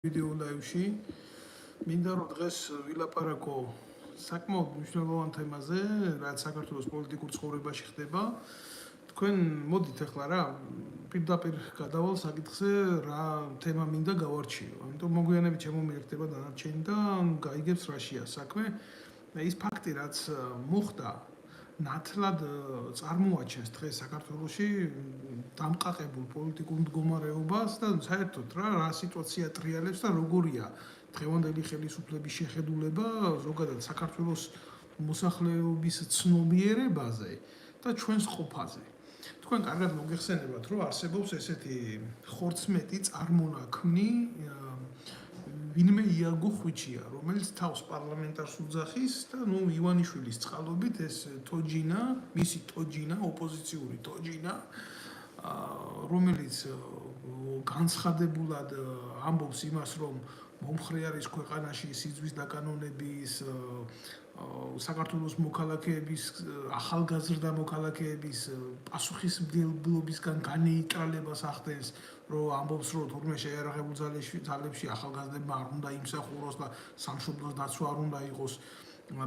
ვიდეო ლაივში მინდა რომ დღეს ვილაპარაკო საკმაოდ მნიშვნელოვან თემაზე, რაც საქართველოს პოლიტიკურ ცხოვრებაში ხდება. თქვენ მოდით ახლა რა პირდაპირ გადავალ საკითხზე, რა თემა მინდა გავარჩიო. ამიტომ მოგვიანებით შემომიერთდება დანარჩენი და გაიგებს რაშია საქმე. ის ფაქტი, რაც მოხდა, ნათლად წარმოაჩენს დღეს საქართველოში დამყარებულ პოლიტიკურ მდგომარეობას და საერთოდ რა სიტუაცია ტრიალებს და როგორია დღევანდელი ხელისუფლების შეხედულება ზოგადად საქართველოს მოსახლეობის ცნობიერებაზე და ჩვენს ყოფაზე. თქვენ კარგად მოგეხსენებათ, რომ არსებობს ესეთი ხორცმეტი წარმონაქმნი ვინმე იაგო ხვიჩია, რომელიც თავს პარლამენტარს უძახის და ივანიშვილის წყალობით ეს თოჯინა, მისი თოჯინა, ოპოზიციური თოჯინა, რომელიც განცხადებულად ამბობს იმას, რომ მომხრე არის ქვეყანაში სიძვის დაკანონების, საქართველოს მოქალაქეების, ახალგაზრდა მოქალაქეების პასუხისმგებლობისგან განეიტრალებას ახდენს, რომ ამბობს, რომ თურმე შეიარაღებულ ძალებში ახალგაზრდებმა არ უნდა იმსახუროს და სამშობლოს დაცვა არ უნდა იყოს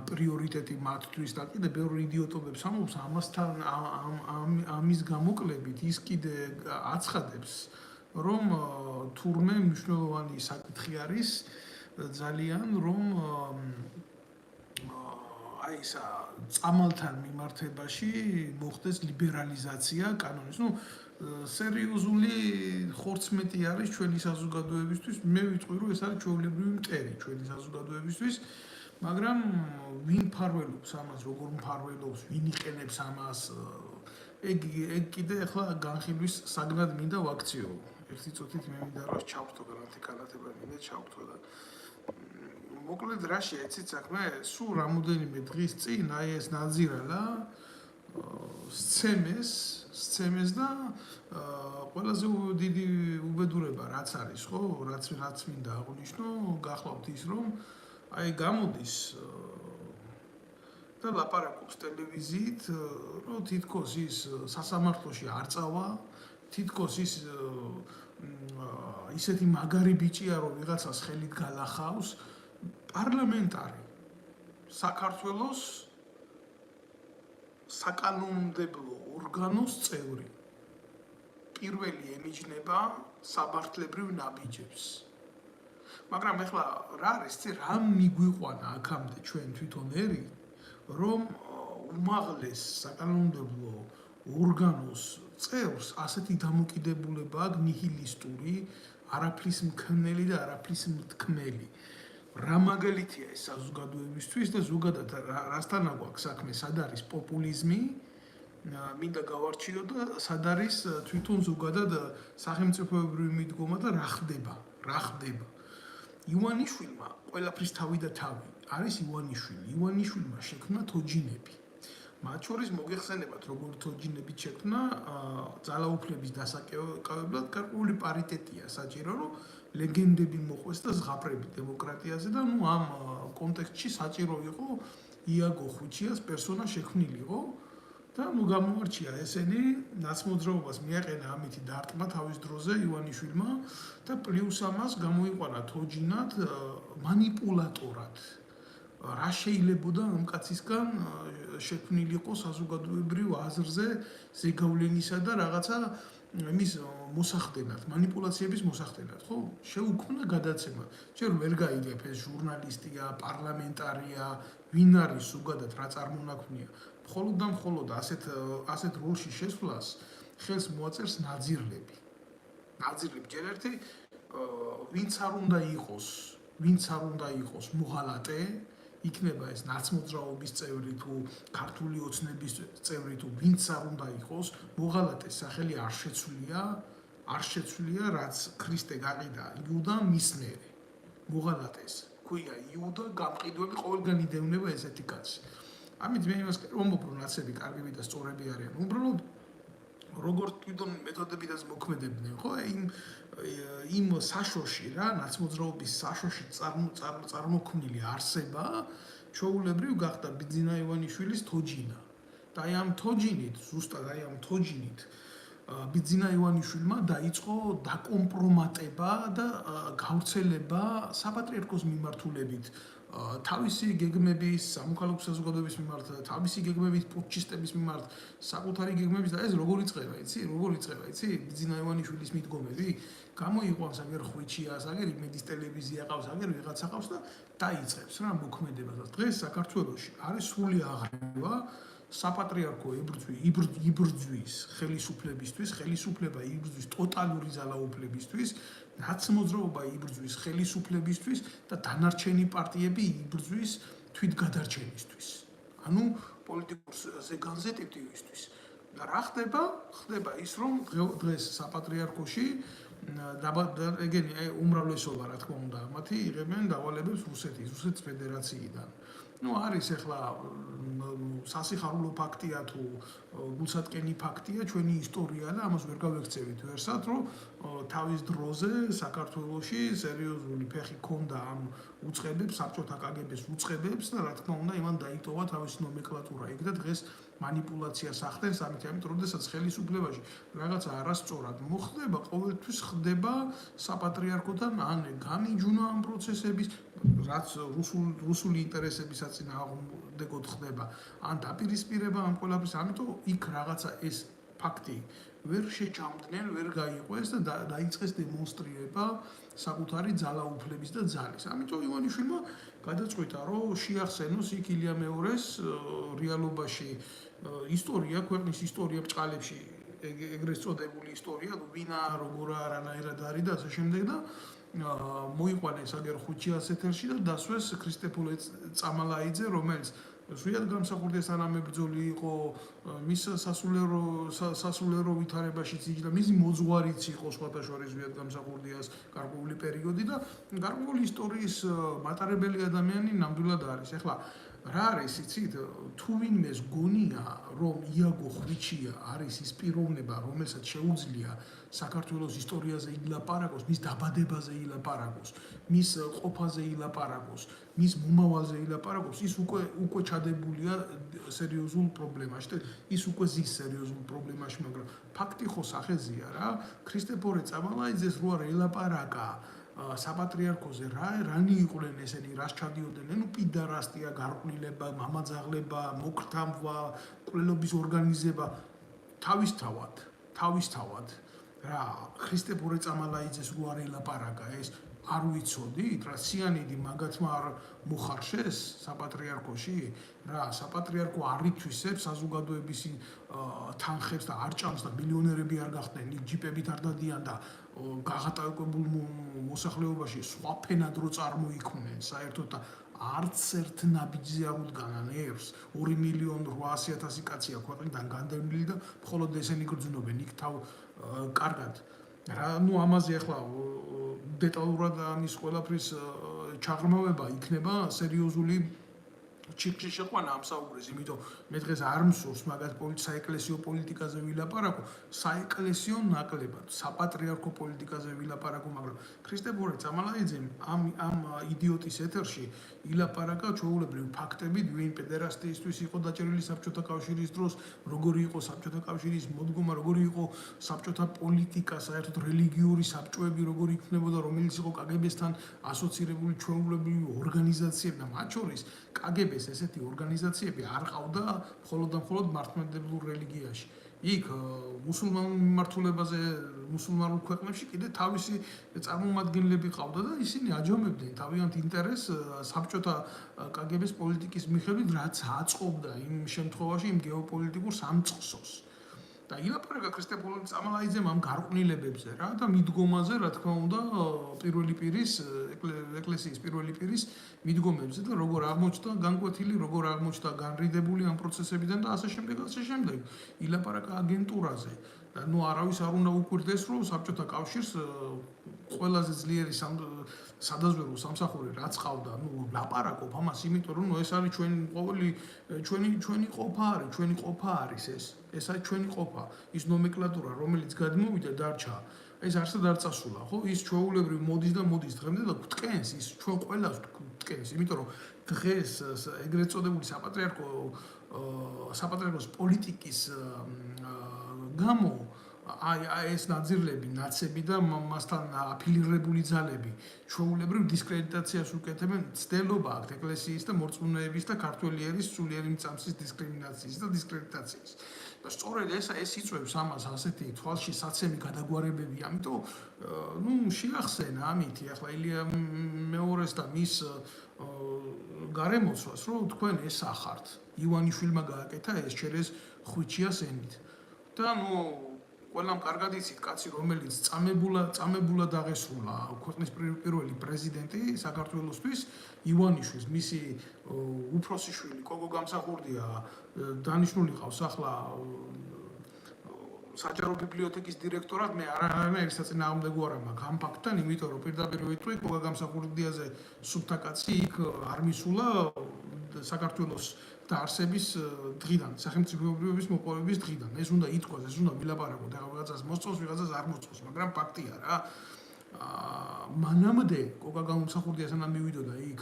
პრიორიტეტი მათთვის და კიდე ბევრი იდიოტობებს ამბობს, ამასთან ამის გამოკლებით ის კიდე აცხადებს, რომ თურმე მნიშვნელოვანი საკითხი არის ძალიან, რომ აი ისა წამალთან მიმართებაში მოხდეს ლიბერალიზაცია კანონის. სერიოზული ხორცმეტი არის ჩვენი საზოგადოებისთვის. მე ვიტყვი, რომ ეს არის ჩვეულებრივი მტერი ჩვენი საზოგადოებისთვის, მაგრამ ვინ მფარველობს ამას, როგორ მფარველობს, ვინ იყენებს ამას, ეგ კიდე ახლა განხილვის საგნად მინდა ვაქციო. ერთი წუთით მე მინდა რომ ჩავთო გრანტი კალათება მინდა ჩავთო და მოკლედ რაში ეცით საქმე, სულ რამოდენიმე დღის წინ აი ეს ნაძირალა სცემეს და ყველაზე დიდი უბედურება რაც არის, ხო, რაც მინდა აღვნიშნო, გახლავთ ის, რომ აი გამოდის და ლაპარაკობს ტელევიზიით, რომ თითქოს ის სასამართლოში არ წავა, თითქოს ის ისეთი მაგარი ბიჭია, რომ ვიღაცას ხელით გალახავს, პარლამენტარი საქართველოს საკანონმდებლო ორგანოს წევრი. პირველი ემიჯნება საბართლებრივ ნაბიჯებს. მაგრამ ახლა რა არის, რა მიგვიყვანა აქამდე ჩვენ თვითონ ერი, რომ უმაღლეს საკანონმდებლო ორგანოს წევრს ასეთი დამოკიდებულება აქვს ნიჰილისტური, არაფრის მქმნელი და არაფრის მთქმელი. რა მაგალითია ეს საზოგადოებისთვის და ზოგადად რასთან აქვს საქმე, სად არის პოპულიზმი, მინდა გავარჩიო და სად არის თვითონ ზოგადად სახელმწიფოებრივი მიდგომა და რა ხდება. ივანიშვილმა ყველაფრის თავი და თავი არის ივანიშვილი. ივანიშვილმა შექმნა თოჯინები. მათ შორის მოგეხსენებათ, როგორ თოჯინებით შექმნა ძალაუფლების დასაკავებლად გარკვეული პარიტეტია საჭირო, რომ ლეგენდები მოყვეს და ზღაპრები დემოკრატიაზე და ამ კონტექსტში საჭირო იყო იაგო ხვიჩიას პერსონა შექმნილიყო და გამოარჩია ესენი ნაცმოძრაობას მიაყენა ამითი დარტყმა თავის დროზე ივანიშვილმა და პლუს ამას გამოიყვანა თოჯინად მანიპულატორად. რა შეიძლებოდა ამ კაცისგან შექმნილიყო საზოგადოებრივ აზრზე ზეგავლენისა და რაღაცა იმის მოსახდენად, მანიპულაციების მოსახდენად, ხო? შეუქმნა გადაცემა. ჯერ ვერ გაიგებ ეს ჟურნალისტია, პარლამენტარია, ვინ არის ზოგადად რა წარმონაქმნია. მხოლოდ და მხოლოდ ასეთ როლში შესვლას ხელს მოაწერს ნაძირლები. ჯერ ერთი ვინც არ უნდა იყოს მოღალატე, იქნება ეს ნაცმოძრაობის წევრი თუ ქართული ოცნების წევრი თუ ვინც არ უნდა იყოს, მოღალატეს სახელი არ შეცვლია, რაც ქრისტე გაყიდა იუდა მის მერე. მოღალატეს ქვია იუდა გამყიდველი ყოველგან იდევნება ესეთი კაცი. ამით მე იმას ვამბობ, რომ ნაცები კარგები და სწორები არიან. უბრალოდ როგორ თვითონ მეთოდებითაც მოქმედებდნენ, ხო? იმ საშოში რა, ნაცმოძრაობის საშოში წარმოქმნილი არსება, ჩვეულებრივ გახდა ბიძინა ივანიშვილის თოჯინა. და აი ამ თოჯინით, ზუსტად აი ამ თოჯინით ბიძინა ივანიშვილმა დაიწყო დაკომპრომატება და გავრცელება საპატრიარქოს მიმართულებით თავისი გეგმების, სამოქალაქო საზოგადოების მიმართ, თავისი გეგმების პუტჩისტების მიმართ, საკუთარი გეგმების და ეს როგორ იწყება, იცი? როგორ იწყება, იცი? ბიძინა ივანიშვილის მიდგომები გამოიყვანს აგერ ხვიჩიას, აგერ იმედის ტელევიზია ყავს, აგერ ვიღაცა ყავს და დაიწყებს რა მოქმედებას. დღეს საქართველოში არის სრული აღრევა საპატრიარქო იბრძვის ხელისუფლებისთვის, ხელისუფლება იბრძვის ტოტალური ძალაუფლებისთვის, ნაცმოძრაობა იბრძვის ხელისუფლებისთვის და დანარჩენი პარტიები იბრძვის თვითგადარჩენისთვის. ანუ პოლიტიკურ ზეგანზე ტიპტივისთვის. და რა ხდება? ხდება ის, რომ დღეს საპატრიარქოში ეგენი უმრავლესობა რა თქმა უნდა, მათი იღებენ დავალებებს რუსეთის ფედერაციიდან. ну არის ახლა სასიხარულო ფაქტია თუ გულსატკენი ფაქტია ჩვენი ისტორია და ამას ვერ გავექცევით ვერსად რომ თავის დროზე საქართველოში სერიოზული ფეხი ქონდა ამ უწყებებს საბჭოთა კგბ-ს უწყებებს და რა თქმა უნდა იმან დაიტოვა თავისი ნომენკლატურა იქ და დღეს манипуляციას ახდენს ამიტომ როდესაც ხელისუფლებაში რაღაცა არასწორად მოხდება ყოველთვის ხდება საპატრიარქოდან ან გამიჯვნა ამ პროცესების რაც რუსული ინტერესებისაც წინააღმდეგოდ ხდება ან დაპირისპირება ამ ყველაფრის ამიტომ იქ რაღაცა ეს ფაქტი ვერ შეჭამდნენ ვერ გაიყვეს და დაიწყეს დემონსტრირება საკუთარი ძალაუფლების და ძალის ამიტომ ივანიშვილმა გადაწყვიტა რომ შეახსენოს იქ ილია მეორეს რეალობაში ისტორია ქვეყნის ისტორია ბჭყალებში ეგრეთ წოდებული ისტორია ვინა როგორ არანაირად არის და ასე შემდეგ და მოიყვანეს აგერ ხუჩიას ეთერში და დასვეს ქრისტეფორე წამალაიძე რომელიც სულიად გამსახურდეს თანამებრძოლი იყო მის სასულიერო ვითარებაშიც იჯდა მისი მოძღვარიც იყო სხვათა შორის სულიად გამსახურდიას გარკვეული პერიოდი და გარკვეული ისტორიის მატარებელი ადამიანი ნამდვილად არის ახლა რა არის იცით თუ ვინმეს გონია რომ იაგო ხვიჩია არის ის პიროვნება რომელსაც შეუძლია საქართველოს ისტორიაზე ილაპარაკოს მის დაბადებაზე ილაპარაკოს მის ყოფაზე ილაპარაკოს მის მომავალზე ილაპარაკოს ის უკვე ჩადებულია სერიოზულ პრობლემაში და ის უკვე ზის სერიოზულ პრობლემაში მაგრამ ფაქტი ხო სახეზია რა ქრისტეფორე წამალაიძეს რო არ ელაპარაკა საპატრიარქოზე რანი იყვნენ ესენი რას ჩადიოდნენ ნუ პიდარასტია გარყვნილება მამაძაღლება მოკრთამვა კვლელობის ორგანიზება თავისთავად რა ქრისტეფორე წამალაიძეს რო არ ელაპარაკა ეს არ ვიცოდით რა სიანიდი მაგათმა არ მოხარშეს საპატრიარქოში რა საპატრიარქო არ ითვისებს საზოგადოების თანხებს და არ ჭამს და მილიონერები არ გახდნენ იქ ჯიპებით არ დადიან და გაღატაკებულ მოსახლეობაში სხვა ფენად რო წარმოიქმნენ საერთოდ და არც ერთ ნაბიჯზე არ უდგანან ერს 2,800,000 კაცია ქვეყნიდან განდევნილი და მხოლოდ ესენი გრძნობენ იქ თავ კარგად რა ნუ ამაზე ახლა დეტალურად ამის ყველაფრის ჩაღრმავება იქნება სერიოზული ჩიქში შეყვანა ამ საუბრეს, იმიტომ მე დღეს არ მსურს მაგათ საეკლესიო პოლიტიკაზე ვილაპარაკო, საეკლესიო ნაკლებად, საპატრიარქო პოლიტიკაზე ვილაპარაკო, მაგრამ ქრისტეფორე წამალაიძემ ამ იდიოტის ეთერში ილაპარაკა ჩვეულებრივ ფაქტებით, ვინ პედერასტიისთვის იყო დაჭერილი საბჭოთა კავშირის დროს, როგორი იყო საბჭოთა კავშირის მოდგომა, როგორი იყო საბჭოთა პოლიტიკა, საერთოდ რელიგიური საბჭოები, როგორი იქნებოდა, რომელიც იყო კგბ-სთან ასოცირებული ჩვეულებრივი ორგანიზაციები და მათ შორის კგბ-ს ესეთი ორგანიზაციები არ ყავდა მხოლოდ და მხოლოდ მართლმადიდებლურ რელიგიაში. იქ მუსულმანურ მიმართულებაზე, მუსულმანურ ქვეყნებში კიდე თავისი წარმომადგენლები ყავდა და ისინი აჯამებდნენ თავიანთ ინტერესს საბჭოთა კგბ-ს პოლიტიკის მიხედვით, რაც აწყობდა იმ შემთხვევაში იმ გეოპოლიტიკურ სამწყსოს. და ილაპარაკა ქრისტეფორე წამალაიძემ ამ გარყვნილებებზე რა და მიდგომაზე, რა თქმა უნდა, პირველი პირის ეკლესიის პირველი პირის მიდგომებზე და როგორ აღმოჩნდა განკვეთილი, როგორ აღმოჩნდა განრიდებული ამ პროცესებიდან და ასე შემდეგ. ილაპარაკა აგენტურაზე. და ნუ არავის არ უნდა უკვირდეს, რომ საბჭოთა კავშირს ყველაზე ძლიერი სადაზვერვო სამსახური რაც ყავდა, ნუ ლაპარაკობ ამას, იმიტომ რომ ეს არის ჩვენი ყოფა არის ეს არის ჩვენი ყოფა. ის ნომენკლატურა, რომელიც გადმოვიდა დარჩა, ეს არსად არ წასულა, ხო? ის ჩვეულებრივ მოდის დღემდე და გვტკენს, ის ჩვენ ყველას გვტკენს, იმიტომ რომ დღეს ეგრეთ წოდებული საპატრიარქოს პოლიტიკის გამო აი ეს ნაძირლები, ნაცები და მასთან აფილირებული ძალები ჩვეულებრივ დისკრედიტაციას უკეთებენ ცდელობა აქვთ ეკლესიის და მორწმუნეების და ქართველი ერის სულიერი მწამსის დისკრიმინაციის და დისკრედიტაციის. და სწორედ ეს იწვევს ამას ასეთი თვალში საცემი გადაგვარებები, ამიტომ შეახსენა ამითი ახლა ილია მეორეს და მის გარემოცვას, რომ თქვენ ეს ახართ. ივანიშვილმა გააკეთა ეს ჩერეს ხვიჩიას ენით. და ყველამ კარგად იცით, კაცი რომელიც წამებულად აღესრულა ქვეყნის პირველი პრეზიდენტი საქართველოსთვის, ივანიშვილს, მისი უფროსი შვილი კოკო გამსახურდია დანიშნული ყავს ახლა საჯარო ბიბლიოთეკის დირექტორად, მე არანაირი საწინააღმდეგო არ მაქვს ამ ფაქტთან, იმიტომ რომ პირდაპირ ვიტყვი კოკო გამსახურდიაზე სუფთა კაცი იქ არ მისულა საქართველოს დაარსების დღიდან, სახელმწიფოების მოპოვების დღიდან. ეს უნდა ითქვას, ეს უნდა ვილაპარაკოთ, ახლა ვიღაცას მოსწონს, ვიღაცას არ მოსწონს, მაგრამ ფაქტია რა. მანამდე კოკა გამსახურდია სანამ მივიდოდა იქ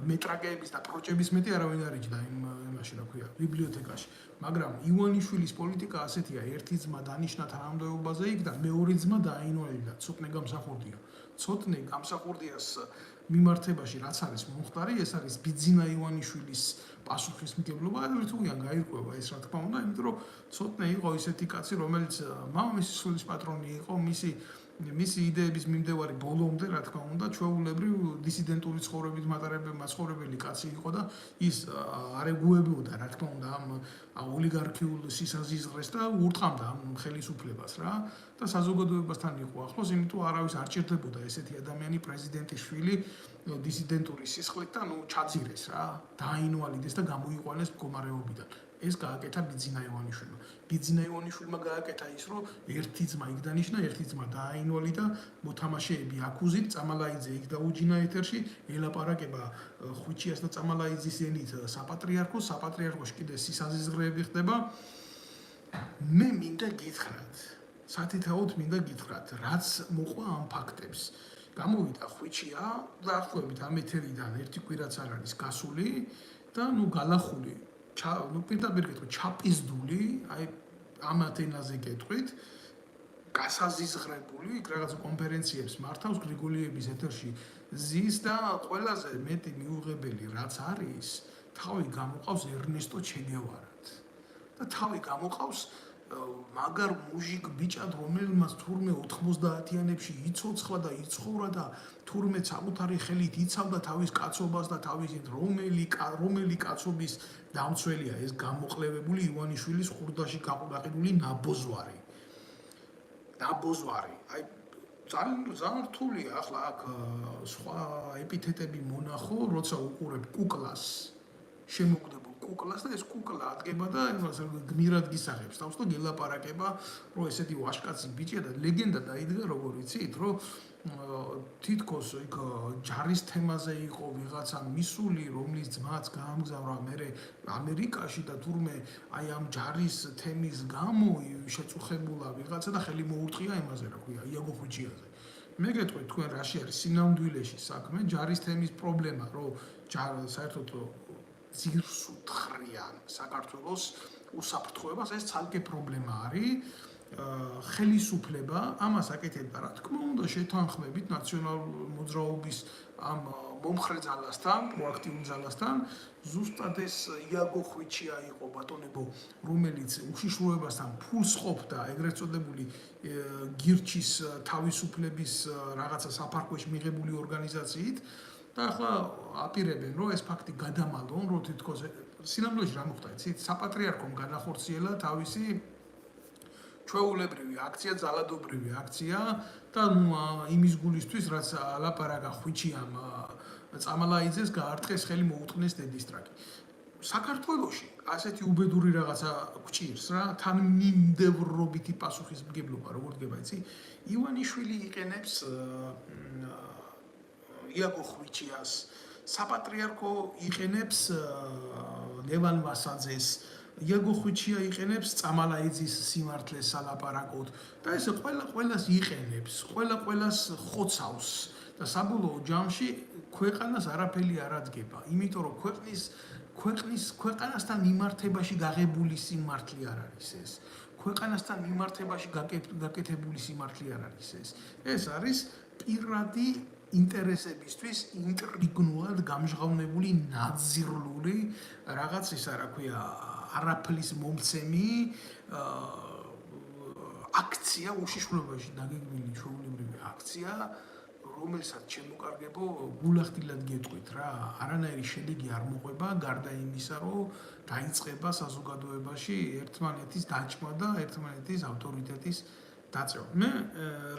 მეტრაკეების და პროჭების მეტი არავინ არ იჯდა იმაში რა ქვია, ბიბლიოთეკაში. მაგრამ ივანიშვილის პოლიტიკა ასეთია, ერთი ძმა დანიშნა თანამდებობაზე იქ და მეორე ძმა დაინვალდა, ცოტნე გამსახურდია. ცოტნე გამსახურდიას მიმართებაში რაც არის მომხდარი, ეს არის ბიძინა ივანიშვილის პასუხისმგებლობა, ერთუღიან გაირკვევა ეს რა თქმა უნდა, იმიტომ რომ ცოტნე იყო ისეთი კაცი, რომელიც მამამისის სულის პატრონი იყო, მისი იდეების მიმდევარი ბოლომდე, რა თქმა უნდა, ჩვეულებრივ დისიდენტური ცხოვრებით მაცხოვრებელი კაცი იყო და ის არ ეგუებოდა, რა თქმა უნდა, ამ ოლიგარქიულ სისაზიზღრეს და ურტყამდა ამ ხელისუფლებას რა და საზოგადოებასთან იყო ახლოს, იმიტომ არავის არ ჭირდებოდა ესეთი ადამიანი პრეზიდენტის შვილი დისიდენტური სისხლით და ჩაძირეს რა, დააინვალიდეს და გამოიყვანეს მდგომარეობიდან. ეს გააკეთა ბიძინა ივანიშვილმა. ბიძინა ივანიშვილმა გააკეთა ის, რომ ერთი ძმა იქ დანიშნა, ერთი ძმა დააინვალიდა, მოთამაშეები აკუზით, წამალაიძე იქ დაუჯინა ეთერში, ელაპარაკება ხვიჩიას და წამალაიძის ენით საპატრიარქოს, საპატრიარქოში კიდე სისაზიზღრეები ხდება. მე მინდა გითხრათ, სათითაოდ მინდა გითხრათ, რაც მოყვა ამ ფაქტებს. გამოვიდა ხვიჩია, დაახლოებით ამ ეთერიდან ერთი კვირაც არ არის გასული და გალახული პირდაპირ გეტყვით, ჩაპიზდული, აი ამათ ენაზე გეტყვით, გასაზიზღრებული, იქ რაღაცა კონფერენციებს მართავს გრიგოლიების ეთერში ზის და ყველაზე მეტი მიუღებელი რაც არის, თავი გამოყავს ერნესტო ჩეგევარად. და თავი გამოყავს მაგარ მუჟიკ ბიჭად, რომელმაც თურმე 90-იანებში იცოცხლა და იცხოვრა და თურმე საკუთარი ხელით იცავდა თავის კაცობას და თავის რომელი კაცობის დამცველია ეს გამოყლევებული ივანიშვილის ხურდაში გაყიდული ნაბოძვარი. აი ძალიან რთულია ახლა აქ სხვა ეპითეტები მონახო, როცა უყურებ კუკლას, შემოგდებულ კუკლას და ეს კუკლა ადგება და იმას გმირად გისახებს თავს და გელაპარაკება, რომ ესეთი ვაშკაცი ბიჭია და ლეგენდა დაიდგა როგორ იცით, რომ თითქოს იქ ჯარის თემაზე იყო ვიღაცა მისული, რომლის ძმაც გაამგზავრა მერე ამერიკაში და თურმე აი ამ ჯარის თემის გამო შეწუხებულა ვიღაცა და ხელი მოურტყია იმაზე, რა ქვია, იაგო ხვიჩიაზე. მე გეტყვით, თქვენ რაში არის სინამდვილეში საქმე, ჯარის თემის პრობლემა, რომ საერთოდ ძირს უთხრიან საქართველოს უსაფრთხოებას, ეს ცალკე პრობლემა არის. ხელისუფლება ამას აკეთებდა, რა თქმა უნდა, შეთანხმებით ნაციონალურ მოძრაობის ამ მომხრე ძალასთან, პროაქტიულ ძალასთან, ზუსტად ეს იაგო ხვიჩია იყო ბატონებო, რომელიც უშიშროებასთან ფულს ყოფდა ეგრეთ წოდებული გირჩის თავისუფლების რაღაცა საფარქვეში მიღებული ორგანიზაციით და ახლა აპირებენ, რომ ეს ფაქტი გადამალონ, რომ თითქოს სინამდვილეში რა მოხდა, იცით, საპატრიარქომ განახორციელა თავისი ჩვეულებრივი აქცია, ძალადობრივი აქცია და იმის გულისთვის, რაც ლაპარაკა ხვიჩიამ წამალაიძეს გაარტყეს ხელი მოუტყნეს დედისტრაკი. საქართველოში ასეთი უბედური რაღაცა გვჭირს რა, თანმიმდევრობითი პასუხისმგებლობა, როგორ დგება, იცი? ივანიშვილი იყენებს იაგო ხვიჩიას, საპატრიარქო იყენებს ლევან ვასაძეს, იაგო ხვიჩია იყენებს წამალაიძის სიმართლეს სალაპარაკოდ და ეს ყველას იყენებს, ყველას ხოცავს და საბოლოო ჯამში ქვეყანას არაფერი არ ადგება, იმიტომ რომ ქვეყანასთან მიმართებაში გაღებული სიმართლე არ არის ეს. ქვეყანასთან მიმართებაში გაკეთებული სიმართლე არ არის ეს. ეს არის პირადი ინტერესებისთვის ინტრიგნულად გამჟღავნებული ნაძირლული რაღაც ისა რა ქვია არაფლის მომცემი აქცია უშიშროებაში დაგეგმილი ჩვეულებრივი აქცია რომელსაც შემოკარგებო გულახდილად გეტყვით რა არანაირი შედეგი არ მოყვება გარდა იმისა რომ დაიწყება საზოგადოებაში ერთმანეთის დაჭმა და ერთმანეთის ავტორიტეტის დაწევა მე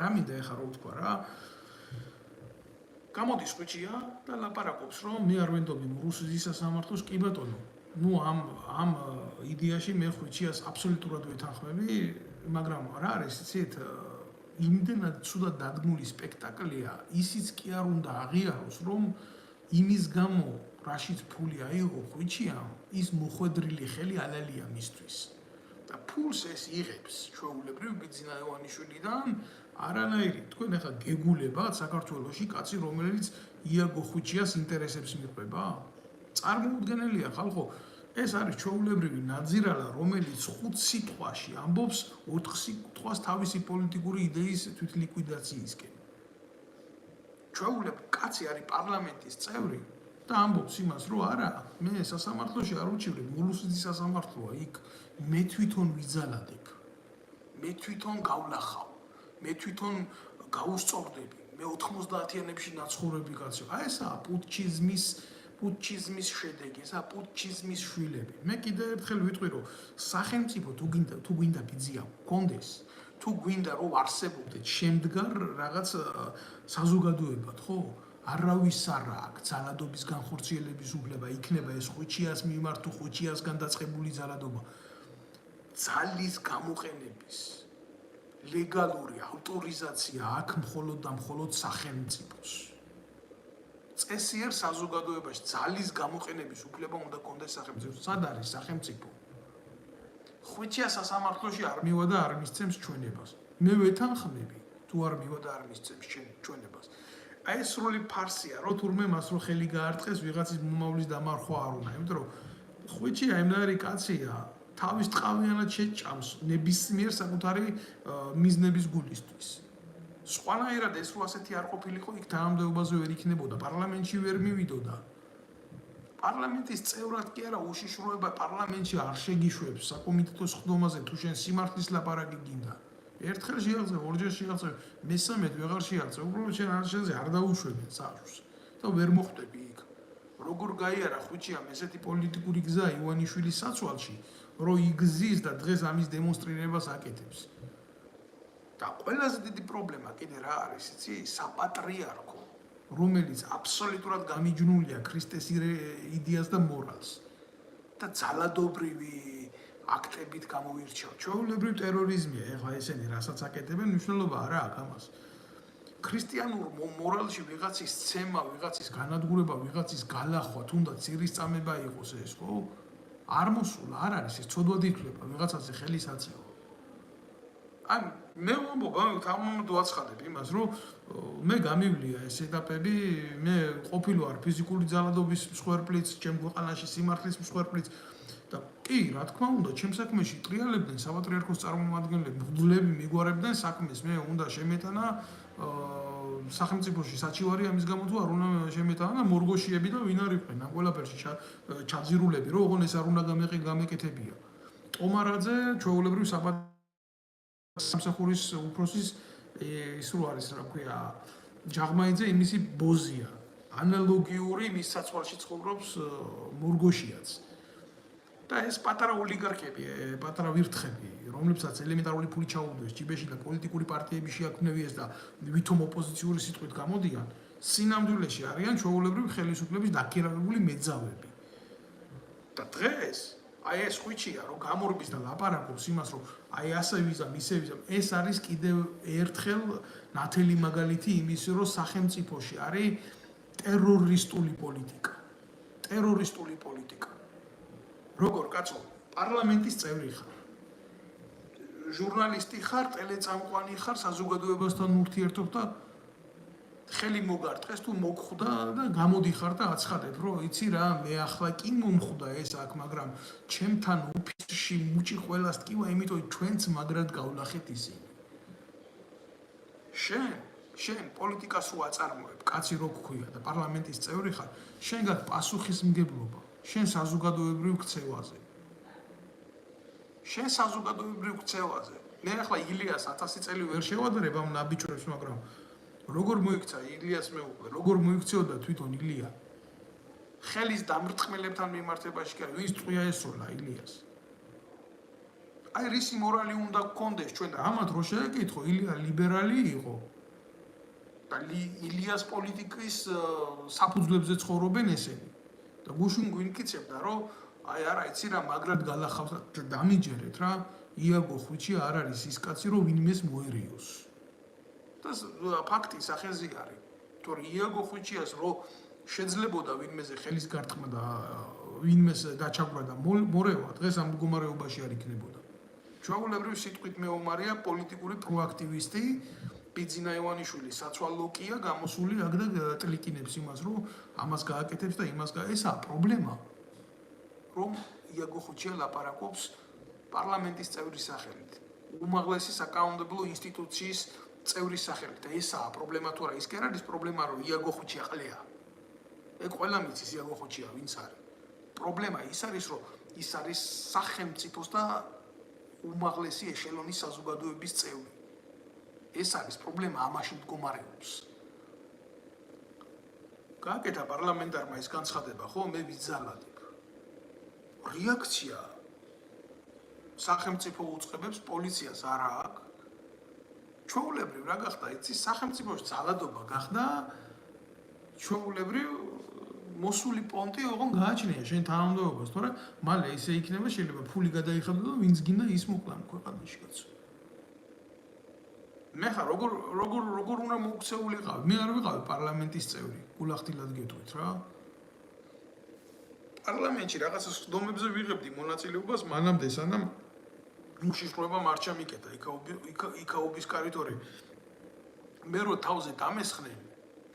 რა მინდა ეხლა რო ვთქვა რა გამოდის ხვიჩია და ლაპარაკობს რომ მე არ ვენდობი რუსეთის სასამართლოს კი ბატონო ну ამ იდეაში მე ხვიჩიას აბსოლუტურად ვეთანხმები მაგრამ რა არის იცით იმდენად ცუდად დადგმული სპექტაკლია ისიც კი არ უნდა აღიაროს რომ იმის გამო რაშიც ფული აიღო ხვიჩიამ ის მოხვედრილი ხელი ალალია მისთვის და ფულს ეს იღებს ჩვეულებრივ ბიძინა ივანიშვილიდან არანაირი თქვენ ახლა გეგულებათ საქართველოში კაცი რომელიც იაგო ხვიჩიას ინტერესებს მიყვება წარმოუდგენელია ხალხო ეს არის ჩვეულებრივი ნაძირალა რომელიც 5 სიტყვაში ამბობს 4 სიტყვას თავისი პოლიტიკური იდეის თვითლიკვიდაციისკენ ჩვეულებრივ კაცი არის პარლამენტის წევრი და ამბობს იმას რომ არა მე სასამართლოში არ უჩივრებ რუსეთის სასამართლოა იქ მე თვითონ ვიძალადებ მე თვითონ გავლახავ მე თვითონ გაუსწორდები მე 90-იანებში ნაცხოვრები კაცო აი ესაა პუტჩიზმის შედეგი ესაა პუტჩიზმის შვილები მე კიდევ ერთხელ ვიტყვი რომ სახელმწიფო თუ გვინდა ბიძია გქონდეს თუ გვინდა რომ არსებობდეთ შემდგარ რაღაც საზოგადოებად ხო არავის არა აქ ძალადობის განხორციელების უფლება იქნება ეს ხვიჩიას მიმართ თუ ხვიჩიასგან დაწყებული ძალადობა ძალის გამოყენების ლეგალური ავტორიზაცია აქ მხოლოდ და მხოლოდ სახელმწიფოს წესიერ საზოგადოებაში ძალის გამოყენების უფლება უნდა კონდეს სახელმწიფოს სად არის სახელმწიფო ხვიჩია სასამართლოში არ მივა და არ მისცემს ჩვენებას მე ვეთანხმები თუ არ მივა და არ მისცემს ჩვენებას აი ეს სრული ფარსია რომ თურმე მას რო ხელი გაარტყეს ვიღაცის მომავლის დამარხვა არ უნდა იმიტომ რომ ხვიჩია იმდარი კაცია თავის ტყავიანად შეჭამს ნებისმიერ საკუთარი მიზნების გულისთვის სხვანაირად ეს რო ასეთი არ ყოფილიყო იქ თანამდებობაზე ვერ იქნებოდა პარლამენტში ვერ მივიდოდა პარლამენტის წევრად კი არა უშიშროება პარლამენტში არ შეგიშვებს საკომიტეტო სხდომაზე თუ შენ სიმართლის ლაპარაკი გინდა ერთხელ შეაღწევ ორჯერ შეაღწევ მესამედ ვეღარ შეაღწევ უბრალოდ შენ არ შეზე არ დაუშვებენ საშვს და ვერ მოხვდები იქ როგორ გაიარა ხვიჩიამ ესეთი პოლიტიკური გზა ივანიშვილის საცვალში რომ იგზის და დღეს ამის დემონსტრირებას აკეთებს და ყველაზე დიდი პრობლემა კიდე რა არის იცი საპატრიარქო რომელიც აბსოლუტურად გამიჯნულია ქრისტეს იდეას და მორალს და ძალადობრივი აქტებით გამოირჩევა ჩვეულებრივ ტერორიზმია ეხლა ესენი რასაც აკეთებენ მნიშვნელობა არა აქვს ამას ქრისტიანულ მორალში ვიღაცის ცემა ვიღაცის განადგურება ვიღაცის გალახვა თუნდაც ძირისწამება იყოს ეს ხო არ მოსულა არ არის ეს ცოდვად ითვლება ვიღაცაზე ხელის აწევა აი მე ვამბობ თამამად ვაცხადებ იმას რომ მე გამივლია ეს ეტაპები მე ყოფილი ვარ ფიზიკური ძალადობის მსხვერპლიც ჩემ ქვეყანაში სიმართლის მსხვერპლიც და კი რა თქმა უნდა ჩემ საქმეში ტრიალებდნენ საპატრიარქოს წარმომადგენლები მღვდლები მიგვარებდნენ საქმეს მე უნდა შემეტანა სახელმწიფოში საჩივარი ამის გამო თუ არ უნდა შემეტანა მორგოშიები და ვინ არიყვნენ ამ ყველაფერში ჩაძირულები რომ ოღონ ეს არ უნდა გამეკეთებია ტომარაძე ჩვეულებრივ სამსახურის უფროსის ის რო არის რა ქვია ჯაღმაიძე იმისი ბოზია ანალოგიური მის საცვალში ცხოვრობს მორგოშიაც და ეს პატარა ოლიგარქები პატარა ვირთხები რომლებსაც ელემენტარული ფული ჩაუდოს ჯიბეში და პოლიტიკური პარტიები შეაქმნევიეს და ვითომ ოპოზიციური სიტყვით გამოდიან სინამდვილეში არიან ჩვეულებრივი ხელისუფლების დაქირავებული მეძავები და დღეს აი ეს ხვიჩია რომ გამორბის და ლაპარაკობს იმას რომ აი ასე ვიზამ ისე ვიზამ ეს არის კიდევ ერთხელ ნათელი მაგალითი იმის რომ სახელმწიფოში არის ტერორისტული პოლიტიკა როგორ კაცო პარლამენტის წევრი ხარ ჟურნალისტი ხარ ტელეწამყვანი ხარ საზოგადოებასთან ურთიერთობ და ხელი მოგარტყეს თუ მოგხვდა და გამოდიხარ და აცხადებ, რომ იცი რა, მე ახლა კი მომხვდა ეს აქ, მაგრამ ჩემთან ოფისში მუჭი ყველას ტკივა, იმიტომ ჩვენც მაგრად გავლახეთ ისინი. შენ პოლიტიკას რო აწარმოებ, კაცი რო გქვია და პარლამენტის წევრი ხარ, შენ გაქვს პასუხისმგებლობა, შენ საზოგადოებრივ ქცევაზე. მე ახლა ილიას 1000 წელი ვერ შევადრებ ამ ნაბიჯებს, მაგრამ როგორ მოიქცა ილიას მეუღლე, როგორ მოიქცეოდა თვითონ ილია? ხელის დამრტყმელებთან მიმართებაში კი, ვინც წვია ესროლა ილიას. აი რისი მორალი უნდა გქონდეს ჩვენ და ამათ რო შეეკითხო, ილია ლიბერალი იყო. და ილიას პოლიტიკის საფუძვლებზე ცხოვრობენ ესენი. და გუშინ გვინკიცებდა, რომ აი არა, იცი რა, მაგრად გალახავს და დამიჯერეთ რა, იაგო ხვიჩი არ არის ის კაცი, რომ ვინმეს მოერიოს. და ფაქტი სახეზე არის. თორე იაგო ხვიჩიას რო შეძლებოდა ვინმეზე ხელის გარტყმა და ვინმეს დაჩაგვრა და მორევა, დღეს ამ მდგომარეობაში არ იქნებოდა. ჩვეულებრივ სიტყვით მეომარია პოლიტიკური პროაქტივისტი ბიძინა ივანიშვილი საცვალოკია გამოსული აქ და ტლიკინებს იმას, რომ ამას გააკეთებს და იმას ესაა პრობლემა. რომ იაგო ხვიჩია ლაპარაკობს პარლამენტის წევრის სახელით. უმაღლესი საკანონმდებლო ინსტიტუციის წევრის სახელით და ესაა პრობლემა თუ არა, ის კი არ არის პრობლემა, რომ იაგო ხვიჩია ყლეა. ეგ ყველა მიცის იაგო ხვიჩია ვინც არის. პრობლემა ის არის, რომ ის არის სახელმწიფოს და უმაღლესი ეშელონის საზოგადოების წევრი. ეს არის პრობლემა, ამაში მდგომარეობს. გააკეთა პარლამენტარმა ეს განცხადება, ხო, მე ვიძალადებ. რეაქცია სახელმწიფო უწყებებს პოლიციას არა აქვს. ჩვეულებრივ რა გახდა, იცი, სახელმწიფოში ძალადობა გახდა, ჩვეულებრივ მოსული პონტი ოღონ გააჩნია შენ თანამდებობას, თორე მალე ისე იქნება, შეიძლება ფული გადაიხადო და ვინც გინდა ის მოკლა ქვეყანაში კაცო. მე ხა როგორ უნდა მოუქცეულიყავი? მე არ ვიყავი პარლამენტის წევრი, გულახდილად გეტყვით რა. პარლამენტში რაღაცა სხდომებზე ვიღებდი მონაწილეობას, მანამდე სანამ უშიშროებამ არ ჩამიკეტა იქაობის კარიტორი. მე რო თავზე დამესხნენ,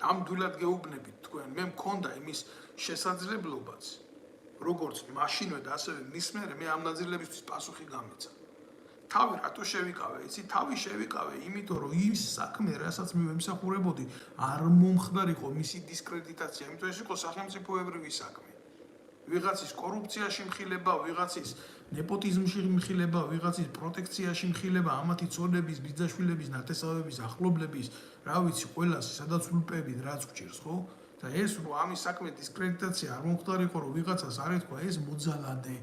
ნამდვილად გეუბნებით თქვენ, მე მქონდა იმის შესაძლებლობაც, როგორც მაშინვე და ასევე მის მერე მე ამ ნაწილებისთვის პასუხი გამეცა. თავი რატო შევიკავე, იცი, თავი შევიკავე, იმიტომ რომ ის საქმე, რასაც მე ვემსახურებოდი, არ მომხდარიყო მისი დისკრედიტაცია, იმიტომ ეს იყო სახელმწიფოებრივი საქმე. ვიღაცის კორუფციაში მხილება, ვიღაცის ნეპოტიზმში მხილება, ვიღაცის პროტექციაში მხილება, ამათი ცოლების, ბიძაშვილების, ნათესავების, ახლობლების, რა ვიცი, ყველას სადაც ულპებით რაც გჭირს, ხო? და ეს რომ ამის საქმე დისკრედიტაცია არ მომხდარიყო, რომ ვიღაცას არ ეთქვა ეს მოძალადე,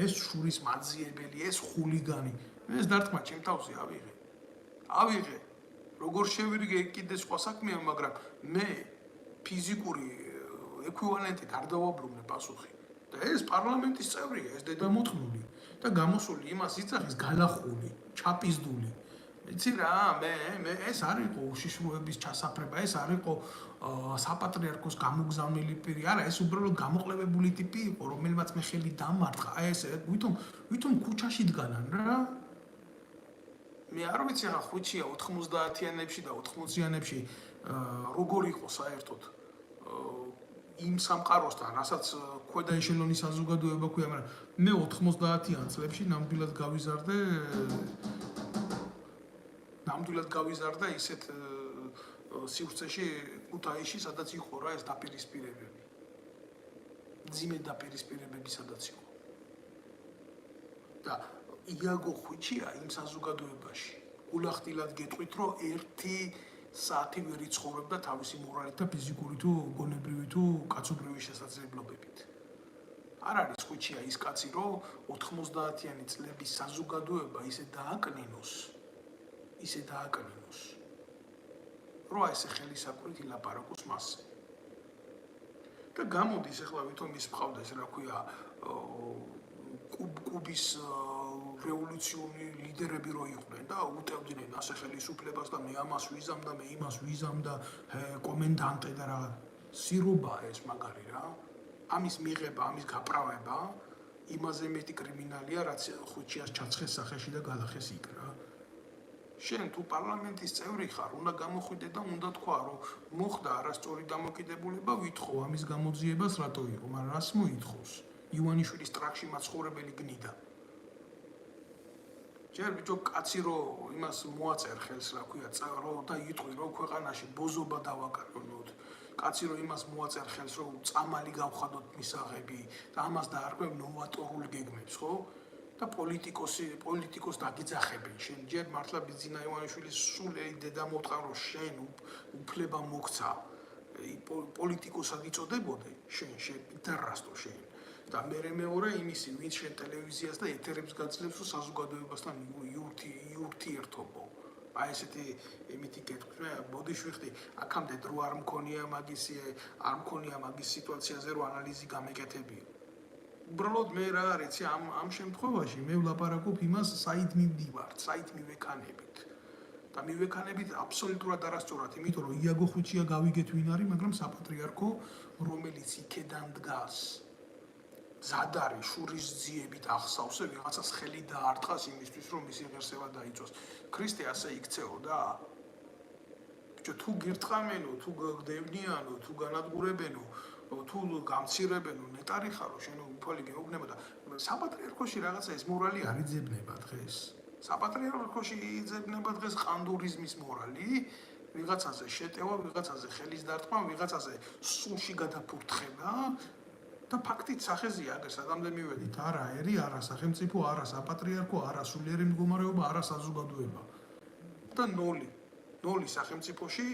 ეს შურის მაძიებელი, ეს ხულიგანი. ეს დარტყმა ჩემ თავზე ავიღე. როგორ შევირიგე კიდე სხვა საქმეა, მაგრამ მე ფიზიკური ეკვივალენტით არ დავაბრუნე პასუხი. და ეს პარლამენტის წევრია, ეს დედამოწმული და გამოსული იმას იცახის გალახული, ჩაპიზდული. იცი რა, მე ეს არ იყო უშიშროების ჩასაფრება, ეს არ იყო საპატრიარქოს გამოგზავნილი პირი, არა, ეს უბრალოდ გამოყლებებული ტიპი იყო, რომელმაც მე ხელი დამარტყა. აი ეს ვითომ ქუჩაში დგანან რა. მე არ ვიცი რა ხვიჩია 90-იანებში და 80-იანებში როგორ იყო საერთოდ იმ სამყაროსთან, რასაც ქვედა ეშელონის საზოგადოება ქვია, მაგრამ მე 90-იან წლებში ნამდვილად გავიზარდა ისეთ სივრცეში ქუთაისში, სადაც იყო რა ეს დაპირისპირებები. ძიმე დაპირისპირებები სადაც იყო. და იაგო ხვიჩია იმ საზოგადოებაში. გულახდილად გეტყვით, რომ 1 საათი ვერ იცხოვრებდა თავისი მორალით და ფიზიკური თუ გონებრივი თუ კაცობრიობის შესაძლებლობებით. არ არის ხვიჩია ის კაცი, რომ 90-იანი წლების საზოგადოება ისე დააკნინოს, რომ ესე ხელისაყრით ილაპარაკოს მასზე. და გამოდის ახლა ვითომ ის მყავდეს, რა ქვია, კუბის რევოლუციური ლიდერები რო იყვნენ და უტევდნენ ასე ხელისუფლებას და მე ამას ვიზამ და მე იმას ვიზამ და კომენდანტე და რა სირობაა ეს მაგარი რა. ამის მიღება, ამის გაправება იმაზე მეტი კრიმინალია, რაც ხვიჩიას ჩაცხეს სახეში და გალახეს იქ რა. შენ თუ პარლამენტის წევრი ხარ, უნდა გამოხვიდე და უნდა თქვა, რომ მოხდა არასწორი დამოკიდებულება, ვითხოვ ამის გამოძიებას, რატო იყო, მაგრამ რას მოითხოვს? ივანიშვილის ტრაქში მაცხოვრებელი გნიდა. ჯერ ბიჭო კაცი რო იმას მოაწერ ხელს, რა ქვია, რო და იტყვი, რომ ქვეყანაში ბოზობა დავაკარგოთ. კაცი რო იმას მოაწერ ხელს, რომ წამალი გავხადოთ მისაღები და ამას დაარქვევ ნოვატორულ გეგმებს, ხო? და პოლიტიკოს დაგიძახებენ. შენ ჯერ მართლა ბიძინა ივანიშვილის სულელი დედა მოთხრა, რომ შენ უფლება მოგცა პოლიტიკოსად იწოდებოდე, შენ პიტერასტო შენ. და მეორე იმისი, ვინც შენ ტელევიზიას და ეთერებს გაძლევს, რომ საზოგადოებასთან იურთიერთობო. აი ესეთი იმითი კეთქვი, მე ბოდიში ვიხდი, აქამდე დრო არ მქონია მაგის სიტუაციაზე, რომ ანალიზი გამეკეთებიო. უბრალოდ მე რა არის, ამ შემთხვევაში მე ვლაპარაკობ იმას, საით მივდივართ, საით მივექანებით. და მივექანებით აბსოლუტურად არასწორად, იმიტომ რომ იაგო ხუჩია გავიგეთ ვინ არის, მაგრამ საპატრიარქო, რომელიც იქედან დგას. ზადარი შურის ძიებით ახსავსე ვიღაცას ხელი დაარტყას იმისთვის, რომ მისი ღირსება დაიწვას. ქრისტე ასე იქცეოდა? ბიჭო, თუ გირტყამენო, თუ გდევნიანო, თუ განადგურებენო, თუ გამცირებენო, ნეტარი ხარო, შენ უფალი გეუბნება და საპატრიარქოში რაღაცა ეს მორალი არ იძებნება დღეს. საპატრიარქოში იძებნება დღეს ყანდურიზმის მორალი, ვიღაცაზე შეტევა, ვიღაცაზე ხელის დარტყმა, ვიღაცაზე სულში გადაფურთხება. და ფაქტით სახეზია აგერ საგამდე მივედით, არა ერი, არა სახელმწიფო, არა საპატრიარქო, არა სულიერი მდგომარეობა, არა საზოგადოება. და ნოლი სახელმწიფოში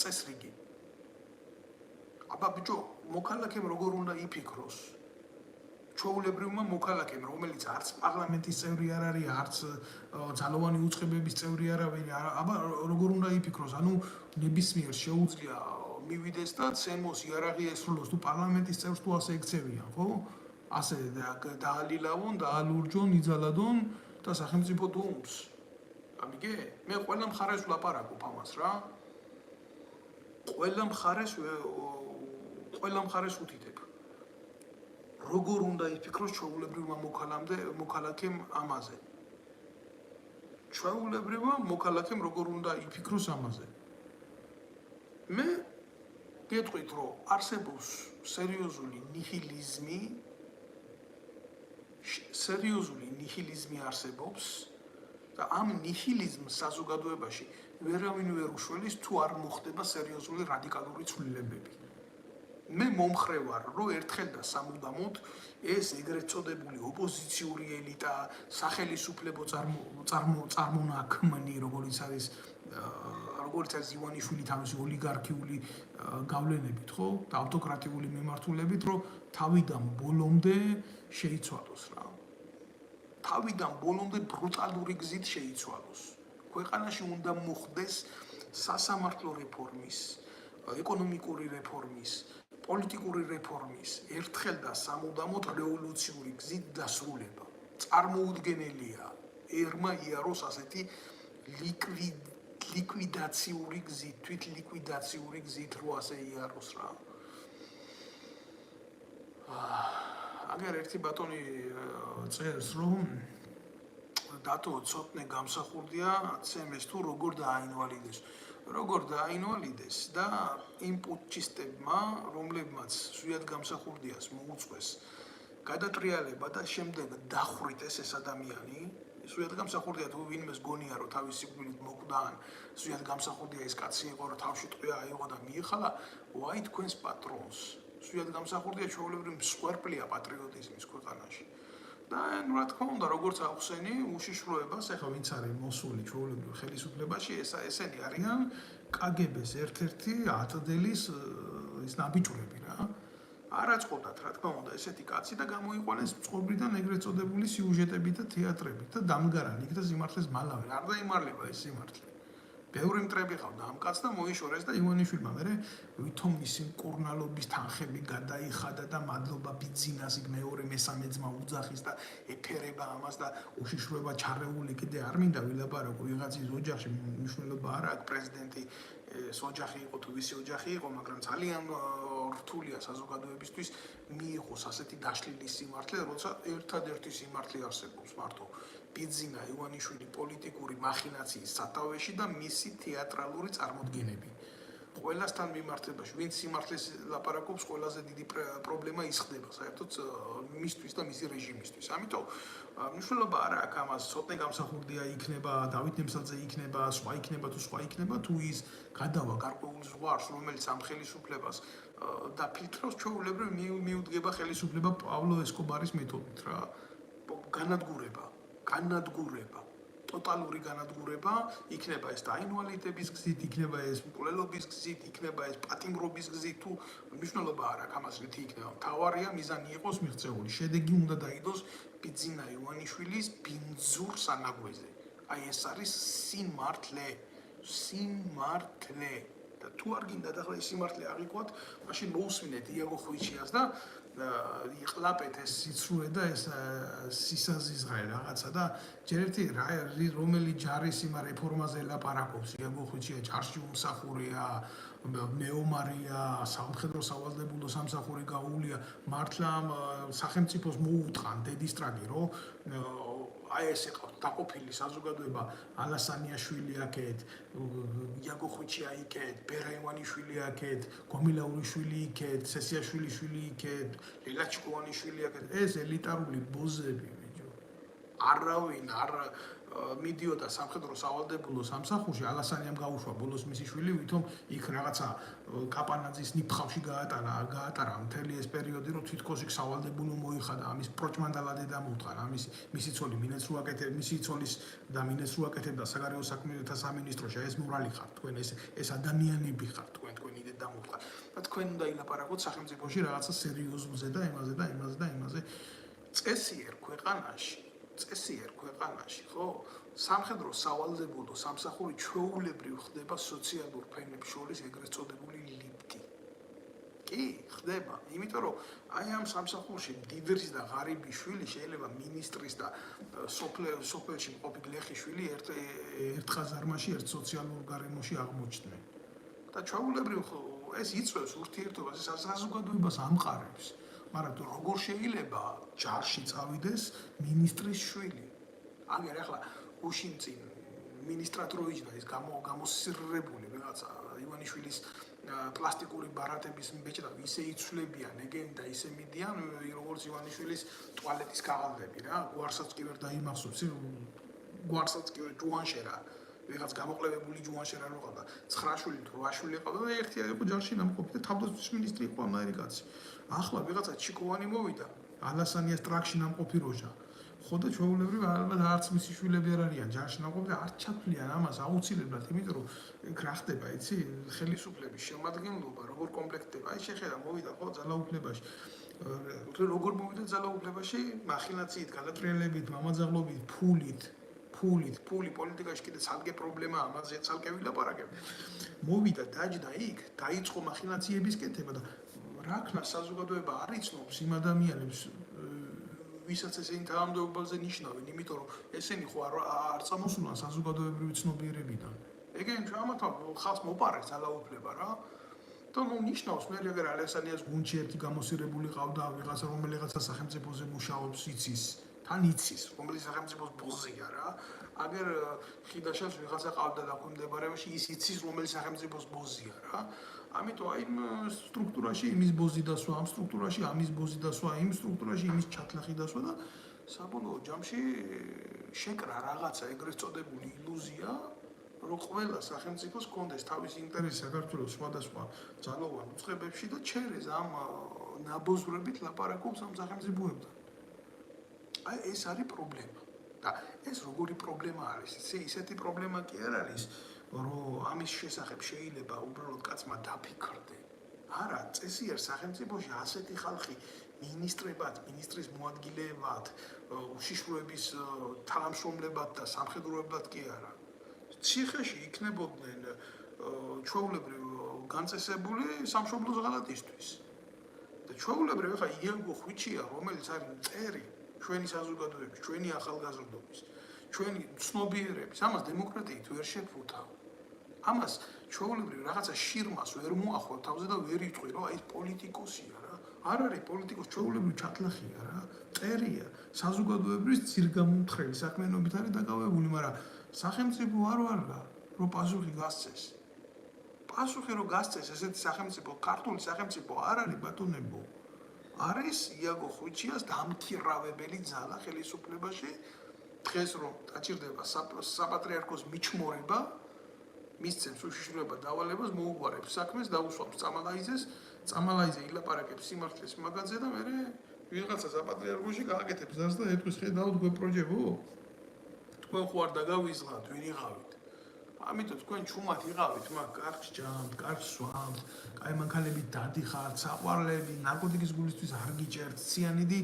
წესრიგი. აბა ბიჭო, მოქალაქემ როგორ უნდა იფიქროს? ჩვეულებრივმა მოქალაქემ, რომელიც არც პარლამენტის წევრი არ არის, არც ძალოვანი უწყებების წევრი არ არის, აბა როგორ უნდა იფიქროს? ანუ ნებისმიერ შეუძლია მივიდეს და ცემოს იარაღი ესრულოს თუ პარლამენტის წევრს თუ ასე ექცევიან, ხო? ასე დაალილავონ, დაალურჯონ, იძალადონ და სახელმწიფო დუმს. გამიგე? მე ყველა მხარეს ვლაპარაკობ ამას რა. ყველა მხარეს უთითებ. როგორ უნდა იფიქროს ჩვეულებრივმა მოქალაქემ ამაზე? ჩვეულებრივმა მოქალაქემ როგორ უნდა იფიქროს ამაზე? მე გეტყვით, რომ არსებობს სერიოზული ნიჰილიზმი არსებობს და ამ ნიჰილიზმს საზოგადოებაში ვერავინ ვერ უშველის, თუ არ მოხდება სერიოზული რადიკალური ცვლილებები. მე მომხრე ვარ, რომ ერთხელ და სამუდამოდ ეს ეგრეთ წოდებული ოპოზიციური ელიტა, სახელისუფლებო წარმონაქმნი, როგორც არის ივანიშვილი თავისი ოლიგარქიული გავლენებით, ხო? და ავტოკრატიული მიმართულებით, რომ თავიდან ბოლომდე შეიცვალოს რა. თავიდან ბოლომდე ბრუტალური გზით შეიცვალოს. ქვეყანაში უნდა მოხდეს სასამართლო რეფორმის, ეკონომიკური რეფორმის, პოლიტიკური რეფორმის, ერთხელ და სამუდამოდ რევოლუციური გზით დასრულება. წარმოუდგენელია ერმა იაროს ასეთი ლიკვიდაციური გზით, თვით ლიკვიდაციური გზით რო ასე იაროს რა. აგერ ერთი ბატონი წერს, რომ დათო ცოტნე გამსახურდია ცემეს თუ როგორ დააინვალიდეს. როგორ დააინვალიდეს და იმ პუტჩისტებმა, რომლებმაც სვიად გამსახურდიას მოუწყვეს გადატრიალება და შემდეგ დახვრიტეს ეს ადამიანი, სვიად გამსახურდია თუ ვინმეს გონია, რომ თავის სიკვდილით მოკვდან, სვიად გამსახურდია ეს კაცი იყო, რომ თავში ტყვია აიღო და მიიხალა, ვაი თქვენს პატრონს. სვიად გამსახურდია ჩვეულებრივ მსხვერპლია პატრიოტიზმის ქვეყანაში. და რა თქმა უნდა, როგორც ახსენი, უშიშროებას, ეხლა ვინც არის მოსული ჩვეულებრივ ხელისუფლებაში, ესენი არიან კგბ-ს ერთ-ერთი ათდელის ის ნაბიჯურები რა. არ აწყობდათ, რა თქმა უნდა, ესეთი კაცი და გამოიყვანეს წყობრიდან ეგრეთ წოდებული სიუჟეტებით და თეატრებით და დამგარან იქ და სიმართლეს მალავენ. არ დაიმარლება ეს სიმართლე. ბევრი მტრები ყავდა ამ კაცს და მოიშორეს და ივანიშვილმა მერე ვითომ მისი მკურნალობის თანხები გადაიხადა და მადლობა ბიძინას იქ მეორე მესამე ძმა უძახის და ეფერება ამას და უშიშროება ჩარეული კიდე არ მინდა ვილაპარაკო ვიღაცის ოჯახში მნიშვნელობა არ აქვს პრეზიდენტი ოჯახი იყო თუ ვისი ოჯახი იყო, მაგრამ ძალიან რთულია საზოგადოებისთვის მიიღოს ასეთი დაშლილი სიმართლე, როცა ერთადერთი სიმართლე არსებობს მარტო ბიძინა ივანიშვილი პოლიტიკური მახინაციის სათავეში და მისი თეატრალური წარმოდგენები. ყველასთან მიმართებაში, ვინც სიმართლეს ლაპარაკობს, ყველაზე დიდი პრობლემა ის ხდება საერთოდ მისთვის და მისი რეჟიმისთვის. ამიტომ მნიშვნელობა არ აქვს ამას, ცოტნე გამსახურდია იქნება, დავით ნემსაძე იქნება, სხვა იქნება, თუ ის გადავა გარკვეულ ზღვარს, რომელიც ამ ხელისუფლებას დაფილტრავს, ჩვეულებრივ მიუდგება ხელისუფლება პავლო ესკობარის მეთოდით რა. განადგურება. ტოტალური განადგურება, იქნება ეს დაინვალიდების გზით, იქნება ეს მკვლელობის გზით, იქნება ეს პატიმრობის გზით, თუ მნიშვნელობა არ აქვს ამას რითი იქნება. მთავარია მიზანი იყოს მიღწეული. შედეგი უნდა დაიდოს ბიძინა ივანიშვილის ბინძურ სანაგვეზე. აი ეს არის სიმართლე. და თუ არ გინდათ ახლა ეს სიმართლე აღიქვათ, მაშინ მოусმინეთ იაგო ხვიჩიას და იყლაპეთ ეს სიცრუე და ეს სისაზიზღე რაღაცა და ჯერ ერთი რომელი ჯარის იმა რეფორმაზე ლაპარაკობს იაგო ხვიჩია ჯარში უმსახურია მეომარია სამხედრო სავალდებულო სამსახური გაუულია მართლა სახელმწიფოს მოუთხან დედის ტრაგი რომ აი ეს იყო დაყოფილი საზოგადოება ალასანიაშვილი აქეთ იაგო ხვიჩია იქეთ ბერა ივანიშვილი აქეთ გომილაურიშვილი იქეთ სესიაშვილი იქეთ ლილა ჩიკოვანიშვილი აქეთ ეს ელიტარული ბოზები ბიჭო არავინ არ მიდიოდა სამხედრო სავალდებულო სამსახურში ალასანიამ გაუშვა ბოლოს მისი შვილი ვითომ იქ რაღაცა კაპანაძის ნიფხავში გაატარა მთელი ეს პერიოდი რომ თითქოს იქ სავალდებულო მოიხადა ამის პროჭმანდალა დედა მოუთხარა მისი ცოლი მინეს რო აკეთებ მისი ცოლის და მინეს რო აკეთებდა საგარეო საქმეთა სამინისტროში ეს მორალი ხართ თქვენ ეს ადამიანები ხართ თქვენი დედა მოუთხარ და თქვენ უნდა ილაპარაკოთ სახელმწიფოში რაღაცა სერიოზულზე და იმაზე წესიერ ქვეყანაში ხო სამხედრო სავალდებულო სამსახური ჩვეულებრივ ხდება სოციალურ ფენებს შორის ეგრეთ წოდებული ლიფტი კი ხდება იმიტომ რომ აი ამ სამსახურში დიდრის და ღარიბი შვილი შეიძლება მინისტრის და სოფელში მყოფი გლეხი შვილი ერთ ხაზარმაში ერთ სოციალურ გარემოში აღმოჩნდნენ და ჩვეულებრივ ეს იწვევს ურთიერთობას ეს საზოგადოებას ამყარებს მაგრამ თუ როგორ შეიძლება ჯარში წავიდეს მინისტრის შვილი აგერ ახლა გუშინ წინ მინისტრად რო იჯდა ის გამოსირრებული რაღაცა ივანიშვილის პლასტიკური ბარათების ბეჭდა ისე იცვლებიან ეგენ და ისე მიდიან როგორც ივანიშვილის ტუალეტის კაღალდები რა გვარსაც კი ვერ დაიმახსოვს გვარსაც კი ვერ ჯუანშერა ვიღაც გამოყლებებული ჯუანშერა რო ყავდა 9 შვილი თუ 8 შვილი ყავდა და ერთი იყო ჯარში ნამყოფი და თავდაცვის მინისტრი იყო ამერიკაცი ახლა ვიღაცა ჩიკოვანი მოვიდა ალასანიას ტრაქში ნამყოფი როჟა ხო და ჩვეულებრივ ალბათ არც მისი შვილები არ არიან ჯარში ნამყოფი და არ ჩათვლიან ამას აუცილებლად იმიტომ რომ რა ხდება იცი ხელისუფლების შემადგენლობა როგორ კომპლექტდება აი შეხედა მოვიდა ხო ძალაუფლებაში როგორ მოვიდა ძალაუფლებაში მახინაციით გადატრიალებით მამაძაღლობით ფული პოლიტიკაში კიდე ცალკე პრობლემაა ამაზე ცალკე ვილაპარაკებ მოვიდა დაჯდა იქ დაიწყო მახინაციების კეთება და რა ქნა საზოგადოება არ იცნობს იმ ადამიანებს ვისაც ესენი თანამდებობაზე ნიშნავენ იმიტომ რომ ესენი ხო არ წამოსულან საზოგადოებრივი ცნობიერებიდან ეგენ ამათ ხალხს მოპარეს ძალაუფლება რა და ნუ ნიშნავს მე ეგერ ალესანიას გუნჩი ერთი გამოსირებული ყავდა ვიღაცა რომელიღაცა სახელმწიფოზე მუშაობს იცის რომელიც სახელმწიფოს ბოზია რა აგერ ხიდაშას ვიღაცა ყავდა დაქვემდებარებაში ის იცის რომელიც სახელმწიფოს ბოზია რა ამიტომ აი იმ სტრუქტურაში იმის ბოზი დასვა ამ სტრუქტურაში ამის ბოზი დასვა იმ სტრუქტურაში იმის ჩათლახი დასვა და საბოლოო ჯამში შეკრა რაღაცა ეგრეთ წოდებული ილუზია რომ ყველა სახელმწიფოს კონდეს თავის ინტერესი საქართველოს სხვადასხვა ძალოვან უწყებებში და ჩერეს ამ ნაბოზრებით ლაპარაკობს ამ სახელმწიფოებთან აი ეს არის პრობლემა და ეს როგორი პრობლემა არის ისეთი პრობლემა კი არ არის რომ ამის შესახებ შეიძლება უბრალოდ კაცმა დაფიქრდე არა წესიერ სახელმწიფოში ასეთი ხალხი მინისტრებად მინისტრის მოადგილეებად უშიშროების თანამშრომლებად და სამხედროებად კი არა ციხეში იქნებოდნენ ჩვეულებრივ განწესებული სამშობლოს ღალატისთვის და ჩვეულებრივ ხა იაგო ხვიჩია რომელიც არის მტერი ჩვენი საზოგადოების ჩვენი ახალგაზრდობის ჩვენი ცნობიერების ამას დემოკრატიით ვერ შეფუთავ ამას ჩვეულებრივ რაღაცა შირმას ვერ მოახვა თავზე და ვერ იტყვი რომ აი ეს პოლიტიკოსია რა არ არის პოლიტიკოს ჩვეულებრივი ჩათლახია რა, წერია, საზოგადოებრივი ძირგამომთხრელი საქმიანობით არის დაკავებული, მაგრამ სახელმწიფო არ ვარგა, რომ პასუხი გასცეს. პასუხი რომ გასცეს ესეთი სახელმწიფო, ქართული სახელმწიფო არ არის ბატონებო. არის იაგო ხვიჩიას დამქირავებელი ძალა ხელისუფლებაში. დღეს რომ დაჭირდება საპატრიარქოს მიჩმორება, მისცემს უშიშროება დავალებას, მოუგვარებს საქმეს, დაუსვამს წამალაიძეს, წამალაიძე ილაპარაკებს სიმართლეს მაგაზე და მე ვიღაცა საპატრიარქოში გააკეთებს ზარს და ეტყვის ხედავთ თქვენ პროჯექტო? თქვენ ხო არ დაგავიზღათ, ვინ იღავით? ამიტომ თქვენ ჩუმად იღავით, მაგ კარგს ჭამთ, კარგს სვამთ, კაი მანქანებით დადიხართ, საყვარლები, ნარკოტიკის გულისთვის არ გიჭერთ, ციანიდი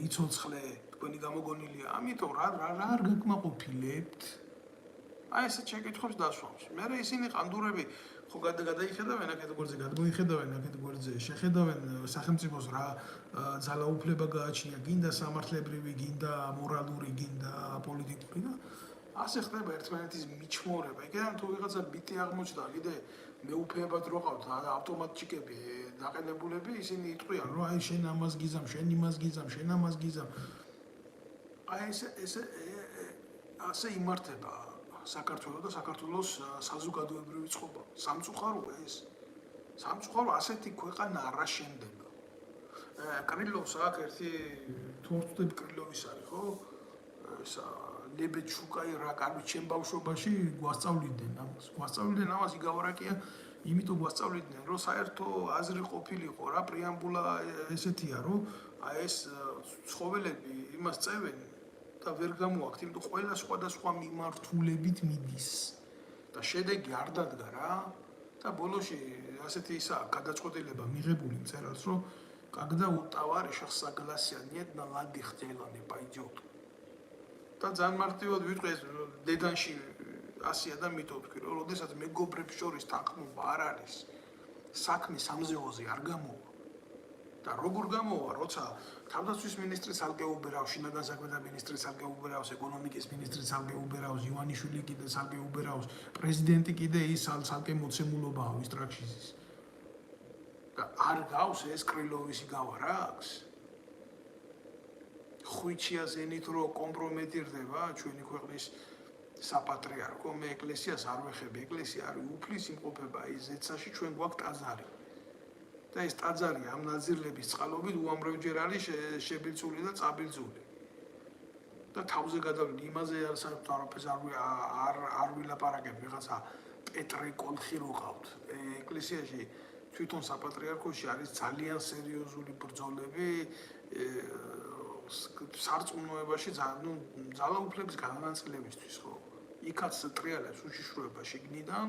იცოცხლე, თქვენი გამოგონილია. ამიტომ რა არ გაკმაყოფილებთ? აი ესე შეკითხებს დასვამს. მე ისინი ყანდურები ხო გადაიხედავენ აქეთ გვერდზე, გადმოიხედავენ აქეთ გვერდზე, შეხედავენ სახელმწიფოს რა ძალაუფლება გააჩნია, გინდა სამართლებრივი, გინდა მორალური, გინდა პოლიტიკური და ასე ხდება ერთმანეთის მიჩმორება. იქიდან თუ ვიღაცა ბიტი აღმოჩნდა, კიდე მეუფეებად რო ყავთ ავტომატჩიკები დაყენებულები, ისინი იტყვიან, რომ აი შენ ამას გიზამ, შენ იმას გიზამ, შენ ამას გიზამ. აი ასე იმართება საქართველოს და საქართველოს საზოგადოებრივი წყობა. სამწუხაროა ეს. სამწუხარო ასეთი ქვეყანა არ აშენდება. კრილოვს აქ ერთი თორწდები კრილოვის არის, ხო? ესა ლებეჩუკაი რა კარგი ჩემ ბავშვობაში გვასწავლიდნენ ამას. გვასწავლიდნენ ამას იგავარაკია, იმიტომ გვასწავლიდნენ, რომ საერთო აზრი ყოფილიყო რა პრეამბულა ესეთია, რომ აი ეს ცხოველები იმას წევენ და ვერ გამოაქვთ, იმიტომ ყველა სხვადასხვა მიმართულებით მიდის. და შედეგი არ დადგა რა. და ბოლოში ასეთი ისა გადაწყვეტილება მიღებული მწერალს, რომ когда у товарища согласия нет на ладих дела не пойдет. და ძალიან მარტივად ვიტყვი ეს დედანში ასია და მითო თქვი, რომ როდესაც მეგობრებს შორის თანხმობა არ არის, საქმე სამზეოზე არ გამოვა. და როგორ გამოვა, როცა თავდაცვის მინისტრი ცალკე უბერავს, შინაგან საქმეთა მინისტრი ცალკე უბერავს, ეკონომიკის მინისტრი ცალკე უბერავს, ივანიშვილი კიდე ცალკე უბერავს, პრეზიდენტი კიდე ის ცალკე მოცემულობაა ვისტრაქშიზის. და არ გავს ეს კრილოვის იგავარაკს. ხვიჩიას ენით რო კომპრომეტირდება ჩვენი ქვეყნის საპატრიარქო, მე ეკლესიას არ ვეხები, ეკლესია არის უფლის იმყოფება, ის ზეცაში ჩვენ გვაქვს ტაძარი. და ეს ტაძარი ამ ნაზირლების წყალობით უამრავჯერ არის შებილწული და წაბილწული. და თავზე გადავიდი იმაზე არაფერს არ ვილაპარაკებ, ვიღაცა პეტრე კოლხი რო ყავთ. ეკლესიაში თვითონ საპატრიარქოში არის ძალიან სერიოზული ბრძოლები სარწმუნოებაში ძალაუფლების განმანცელებისთვის, ხო? იქაც ტრიალებს უშიშროება შიგნიდან,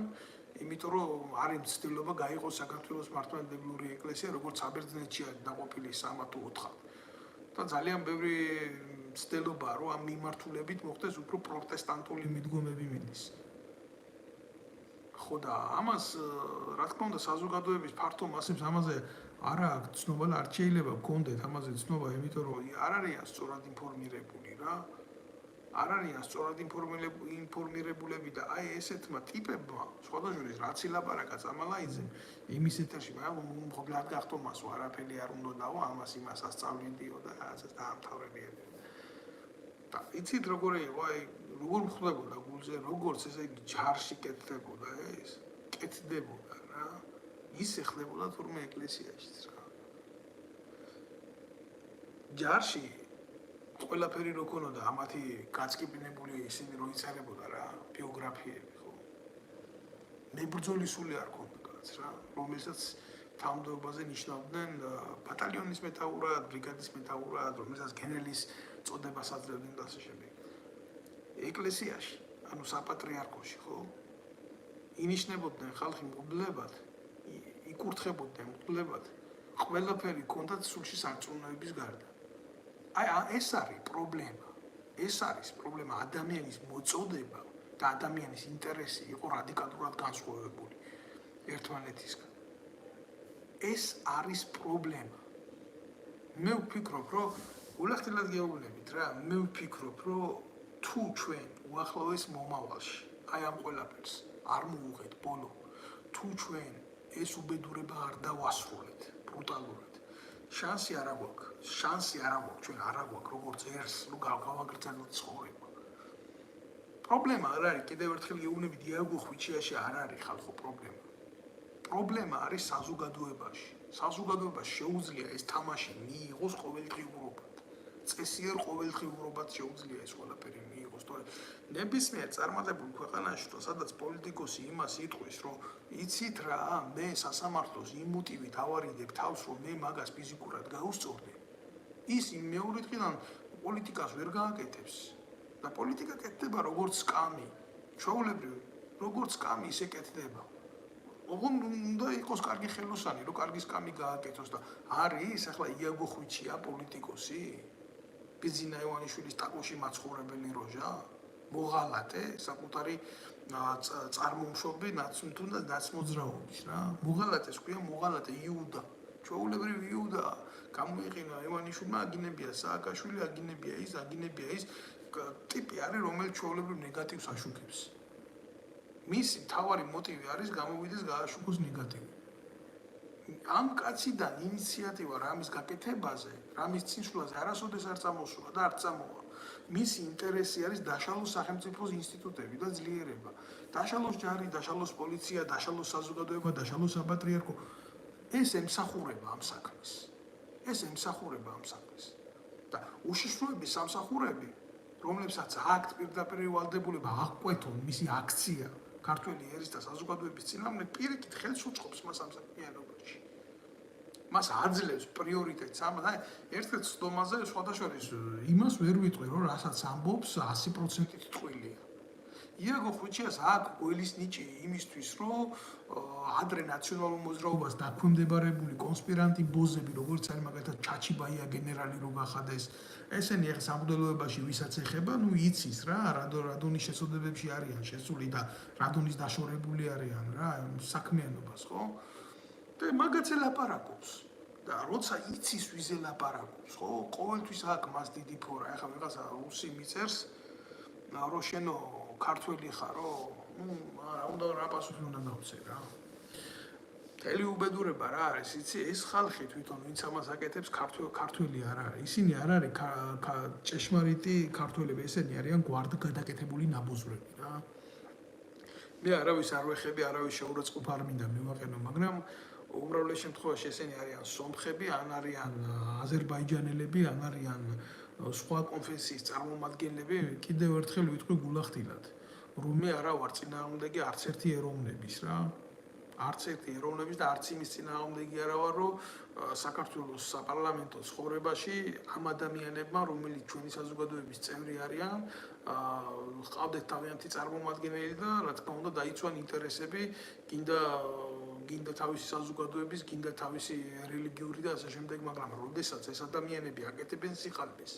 იმიტომ რომ არის მცდელობა გაიყოს საქართველოს მართლმადიდებლური ეკლესია, როგორც საბერძნეთშია დაყოფილი 3 თუ 4. და ძალიან ბევრი მცდელობაა, რომ ამ მიმართულებით მოხდეს უფრო პროტესტანტული მიდგომები მიდის. ხო და ამას რა თქმა უნდა საზოგადოების ფართო მასებს ამაზე არ აქვს ცნობა და არ შეიძლება გქონდეთ ამაზე ცნობა, იმიტომ რომ არ არიან სწორად ინფორმირებული რა. არ არიან სწორად ინფორმირებულები და აი ესეთმა ტიპებმა სხვადასხვა რაც ილაპარაკა წამალაიძემ იმის ეთერში, მაგრამ მოგლად გახტო მასო არაფერი არ უნდა დავა, ამას იმას ასწავლიდიო და რაღაცას დაამთავრებიებდი. და იცით როგორი იყო, აი როგორ მხდებოდა გულზე, როგორც ესე იგი ჯარში კეთდებოდა ეს, კეთდებოდა რა. ისე ხდებოდა თურმე ეკლესიაშიც რა. ჯარში ყველაფერი რო ქონოდა, ამათი გაწკიპინებული ისინი რო იცარებოდა რა, ბიოგრაფიები, ხო. მებრძოლი სული არ ქონდა კაც რა, რომელსაც თავმჯდომარეობაზე ნიშნავდნენ ბატალიონის მეთაურად, ბრიგადის მეთაურად, რომელსაც გენერლის წოდებას აძლევდნენ და ასე შემდეგ. ეკლესიაში, ანუ საპატრიარქოში, ხო? ინიშნებოდნენ ხალხი მღვდლებად, იკურთხებოდნენ მღვდლებად, ყველაფერი ქონდათ სულში სარწმუნოების გარდა. აი ეს არის პრობლემა. ეს არის პრობლემა, ადამიანის მოწოდება და ადამიანის ინტერესი იყო რადიკალურად განსხვავებული ერთმანეთისგან. ეს არის პრობლემა. მე ვფიქრობ, რომ ულახდილად გეუბნებით რა, მე ვფიქრობ, რომ თუ ჩვენ უახლოეს მომავალში, აი ამ ყველაფერს არ მოუღეთ ბოლო, თუ ჩვენ ეს უბედურება არ დავასრულეთ ბრუტალურად, შანსი არ აქვს, ჩვენ არ აქვს როგორც ერს, რომ გავაგრძელოთ ცხოვრება. პრობლემა არ არის, კიდევ ერთხელ გეუბნები, დიაგო ხვიჩიაში არ არის ხალხო პრობლემა. პრობლემა არის საზოგადოებაში. საზოგადოებას შეუძლია ეს თამაში მიიღოს ყოველდღიურობად. წესიერ ყოველდღიურობად შეუძლია ეს ყველაფერი მიიღოს, თორე ნებისმიერ წარმატებულ ქვეყანაში, სადაც პოლიტიკოსი იმას იტყვის, რომ იცით რა, მე სასამართლოს იმ მოტივით ავარიდებ თავს, რომ მე მაგას ფიზიკურად გაუსწორდი. ის იმ მეორე დღიდან პოლიტიკას ვერ გააკეთებს. და პოლიტიკა კეთდება როგორც სკამი. ჩვეულებრივ, როგორც სკამი ისე კეთდება. ოღონდ უნდა იყოს კარგი ხელოსანი, რომ კარგი სკამი გააკეთოს და არის ახლა იაგო ხვიჩია პოლიტიკოსი? ბიზინა ივანიშვილის ტაკოში მაცხოვრებელი როჟა? მოღალატე, საკუთარი წარმომშობი თუნდაც ნაცმოძრაობის რა. მოღალატეს ქვია მოღალატე იუდა. ჩვეულებრივ იუდა გამოიყენა ივანიშვილმა აგინებია სააკაშვილი, აგინებია ის ტიპი არის, რომელიც ჩვეულებრივ ნეგატივს აშუქებს. მისი მთავარი მოტივი არის გამოვიდეს გააშუქოს ნეგატივი. ამ კაციდან ინიციატივა რამის გაკეთებაზე, რამის წინსვლაზე არასოდეს არ წამოსულა და არ წამოვა. მისი ინტერესი არის დაშალოს სახელმწიფოს ინსტიტუტები და ძლიერება. დაშალოს ჯარი, დაშალოს პოლიცია, დაშალოს საზოგადოება, დაშალოს საპატრიარქო. ეს ემსახურება ამ საქმეს. და უშიშროების სამსახურები, რომლებსაც აქვთ პირდაპირ ვალდებულება აღკვეთონ მისი აქცია ქართველი ერის და საზოგადოების წინააღმდეგ, პირიქით ხელს უწყობს მას ამ საქმიანობაში. მას აძლევს პრიორიტეტს ერთ-ერთ ცდომაზე სხვადასხვაშორის იმას ვერ ვიტყვი, რომ რასაც ამბობს 100%-ით ტყუილია. იაგო ხვიჩიას აქვს გველის ნიჭი იმისთვის, რომ ადრე ნაციონალურ მოძრაობას დაქვემდებარებული კონსპირანტი ბოზები, როგორც არის მაგალითად ჩაჩიბაია გენერალი რო გახადეს, ესენი ახლა სამღვდელოებაში ვისაც ეხება, იცის რა, რადონის შესაძლებებში არიან შესული და რადონის დაშორებული არიან რა, საქმიანობას, ხო? და მაგაც ელაპარაკობს. და როცა იცის ვის ელაპარაკობს, ხო? ყოველთვის აქვს მას დიდი ფორა. ახლა ვიღაცა რუსი მიწერს, რომ შენო ქართველი ხარო, უნდა რა პასუხი უნდა გავცე რა. მთელი უბედურება რა არის, იცი, ეს ხალხი თვითონ ვინც ამას აკეთებს, ქართველი არ არის. ისინი არ არის ჭეშმარიტი ქართველები, ესენი არიან გვარდგადაკეთებული ნაბოზვრები რა. მე არავის არ ვეხები, არავის შეურაცხყოფა არ მინდა მივაყენო, მაგრამ უმრავლეს შემთხვევაში ესენი არიან სომხები, ან არიან აზერბაიჯანელები, ან არიან სხვა კონფესიის წარმომადგენლები, კიდევ ერთხელ ვიტყვი გულახდილად, რომ მე არა ვარ წინააღმდეგი არც ერთი ეროვნების რა. არც ერთი ეროვნების და არც იმის წინააღმდეგი არა ვარ, რომ საქართველოს საპარლამენტო ცხოვრებაში ამ ადამიანებმა, რომელიც ჩვენი საზოგადოების წევრი არიან, ჰყავდეთ თავიანთი წარმომადგენელი და რა თქმა უნდა დაიცვან ინტერესები, გინდა თავისი საზოგადოების, გინდა თავისი რელიგიური და ასე შემდეგ, მაგრამ როდესაც ეს ადამიანები აკეთებენ სიყალბეს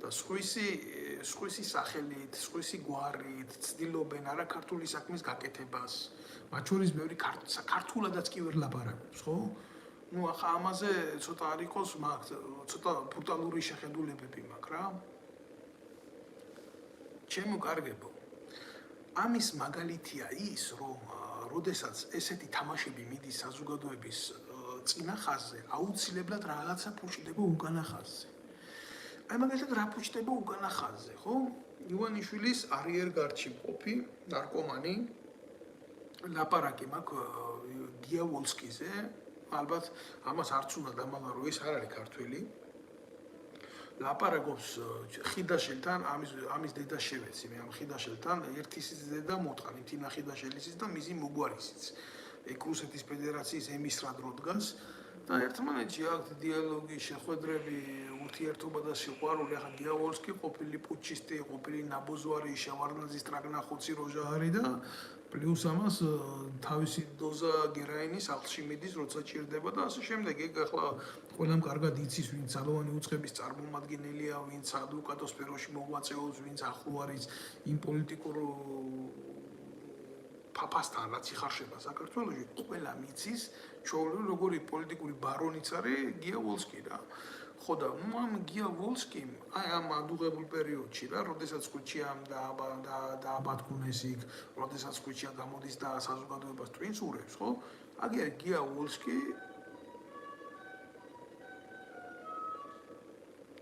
და სხვისი სახელით, სხვისი გვარით ცდილობენ არა ქართული საქმის გაკეთებას, მათ შორის ბევრი ქართულადაც კი ვერ ლაპარაკობს, ხო? ახლა ამაზე ცოტა არ იყოს, ცოტა ბრუტალური შეხედულებები მაქვს რა. ჩემო კარგებო, ამის მაგალითია ის, რომ როდესაც ესეთი თამაშები მიდის საზოგადოების წინა ხაზზე, აუცილებლად რაღაცა ფუჭდება უკანა ხაზზე. მაგალითად რა ფუჭდება უკანა ხაზზე, ხო? ივანიშვილის არიერგარდში მყოფი ნარკომანი ლაპარაკი მაქვს გიავოლსკიზე, ალბათ ამას არც უნდა დამალვა, რომ ეს არ არის ქართველი. ლაპარაკობს ხიდაშელთან, ამის დედა შევეცი, მე ამ ხიდაშელთან ერთისის დედა მოტყანი, თინა ხიდაშელისის და მისი მოგვარისიც. ეგ რუსეთის ფედერაციის ემისრად რო დგას და ერთმანეთში აქვს დიალოგი, შეხვედრები, ურთიერთობა და სიყვარული. ახლა გიავოლსკი ყოფილი პუჩისტი, ყოფილი ნაბოზვარი, შევარდნაძის ტრაგნახოცი როჟა არის და პლუს ამას თავისი დოზა გერაინის სახლში მიდის, როცა ჭირდება და ასე შემდეგ. ეგ ახლა ყველამ კარგად იცის, ვინც ძალოვანი უწყების წარმომადგენელია, ვინც ადვოკატოს სფეროში მოღვაწეობს, ვინც ახლო არის იმ პოლიტიკურ ფაფასთან, რაც იხარშება საქართველოში, ყველა მიცის, ჩვეულებრივ როგორი პოლიტიკური ბარონიც არის გიავოლსკი რა. ხო და ამ გიავოლსკიმ ამ ადუღებულ პერიოდში რა, როდესაც ხვიჩიამ დააბატქუნეს იქ, როდესაც ხვიჩია გამოდის და საზოგადოებას ტვინს ურევს, ხო? აგერ გიავოლსკი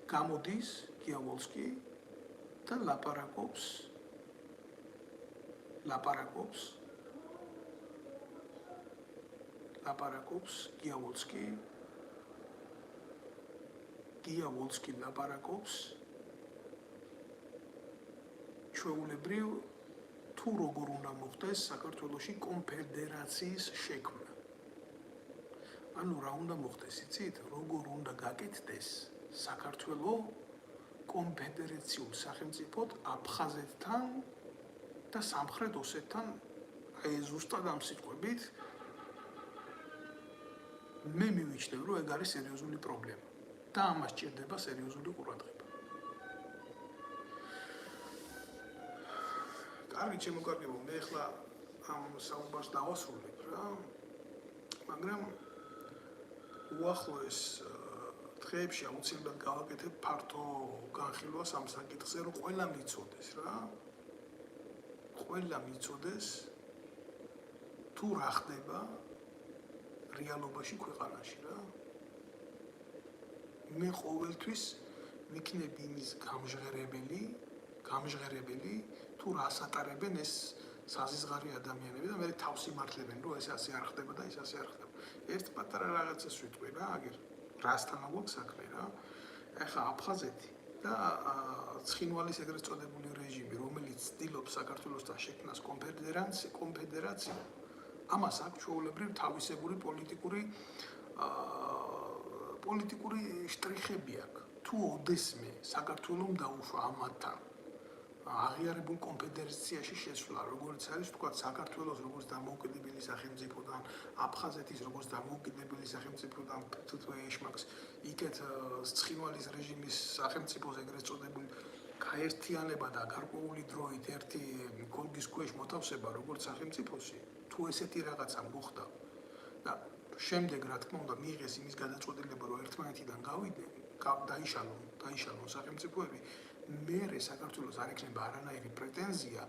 გამოდის გიავოლსკი და ლაპარაკობს გიავოლსკი ლაპარაკობს ჩვეულებრივ თუ როგორ უნდა მოხდეს საქართველოში კონფედერაციის შექმნა. ანუ რა უნდა მოხდეს, იცით? როგორ უნდა გაკეთდეს საქართველოს კონფედერაციულ სახელმწიფოდ აფხაზეთთან და სამხრეთ ოსეთთან, აი ზუსტად ამ სიტყვებით მე მივიჩნევ, რომ ეგ არის სერიოზული პრობლემა და ამას ჭირდება სერიოზული ყურადღება. კარგი, ჩემო კარგებო, მე ახლა ამ საუბარს დავასრულებ რა, მაგრამ უახლოეს დღეებში აუცილებლად გავაკეთებ ფართო განხილვას ამ საკითხზე, რომ ყველა მიცოდეს თუ რა ხდება რეალობაში ქვეყანაში რა. მე ყოველთვის ვიქნებ იმის გამჟღერებელი თუ რას ატარებენ ეს საზიზღარი ადამიანები და მე თავს იმართლებენ, რომ ეს ასე არ ხდება და ის ასე არ ხდება. ერთ პატარა რაღაცას ვიტყვი რა, აგერ რასთან აგვაქვს საქმე რა. ეხლა აფხაზეთი და ცხინვალის ეგრეთ წოდებული რეჟიმი, რომელიც ცდილობს საქართველოსთან შექმნას კონფედერაცია, ამას აქვს ჩვეულებრივ თავისებური პოლიტიკური შტრიხები აქვს. თუ ოდესმე საქართველოს დაუშვა ამათთან აღიარებულ კონფედერაციაში შესვლა, როგორც არის თქვა საქართველოს როგორც დამოუკიდებელი სახელმწიფოდან, აფხაზეთის როგორც დამოუკიდებელი სახელმწიფოდან თუთმე ეშმაკს იქეთ ცხინვალის რეჟიმის სახელმწიფოს ეგრეთ წოდებული გაერთიანება და გარკვეული დროით ერთი გოლგის ქვეშ მოთავსება როგორც სახელმწიფოსი, თუ ესეთი რაღაცა მოხდა და შემდეგ რა თქმა უნდა მიიღეს იმის გადაწყვეტილება, რომ ერთმანეთიდან გავიდნენ, დაიშალონ სახელმწიფოები, მერე საქართველოს არ ექნება არანაირი პრეტენზია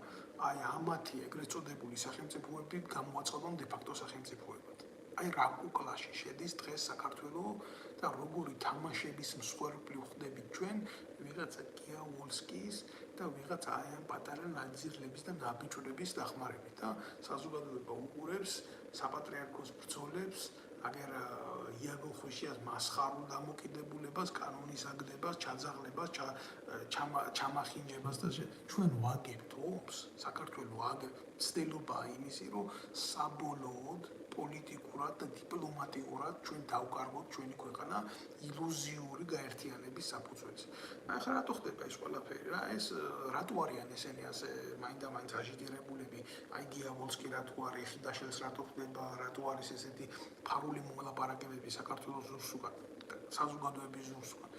აი ამათი ეგრეთ წოდებული სახელმწიფოები გამოაცხადონ დე-ფაქტო სახელმწიფოებად. აი რა კუკლაში შედის დღეს საქართველოს და როგორი თამაშების მსხვერპლი ვხდებით ჩვენ ვიღაცა გიავოლსკის და ვიღაცა აი ამ პატარა ნაძირლების და ნაბიჯურების დახმარებით და საზოგადოება უყურებს საპატრიარქოს ბრძოლებს, აგერ იაგო ხუშიას მასხარულ დამოკიდებულებას, კანონის აგდებას, ჩაძაღლებას, ჩამახინჯებას და ჩვენ ვაგებთ ომს, საქართველოს ვაგებთ, ცდილობაა იმისი, რომ საბოლოოდ პოლიტიკურად და დიპლომატიურად ჩვენ დავკარგოთ ჩვენი ქვეყანა ილუზიური გაერთიანების საფუძველზე. ახლა რატო ხდება ეს ყველაფერი რა? ეს რატო არიან ესენი ასე მაინდა-მაინც აჟიტირებულები? აი გიავოლსკი რატო არის, ხიდაშელს რატო ხდება, რატო არის ესეთი ფარული მოლაპარაკებები საქართველოს ზურსუკან, საზოგადოების ზურსუკან?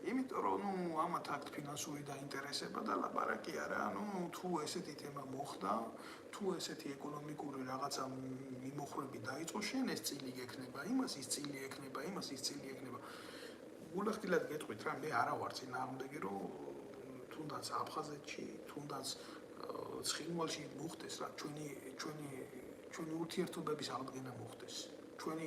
იმიტომ რომ ამათ აქვს ფინანსური დაინტერესება და ლაპარაკი არა, თუ ესეთი თემა მოხდა, თუ ესეთი ეკონომიკური რაღაცა მიმოხრები დაიწყო, შენ ეს წილი გექნება, იმას ის წილი ექნება. გულახდილად გეტყვით რა, მე არა ვარ წინააღმდეგი, რომ თუნდაც აფხაზეთში, თუნდაც ცხინვალში მოხდეს რა, ჩვენი ურთიერთობების აღდგენა მოხდეს. ჩვენი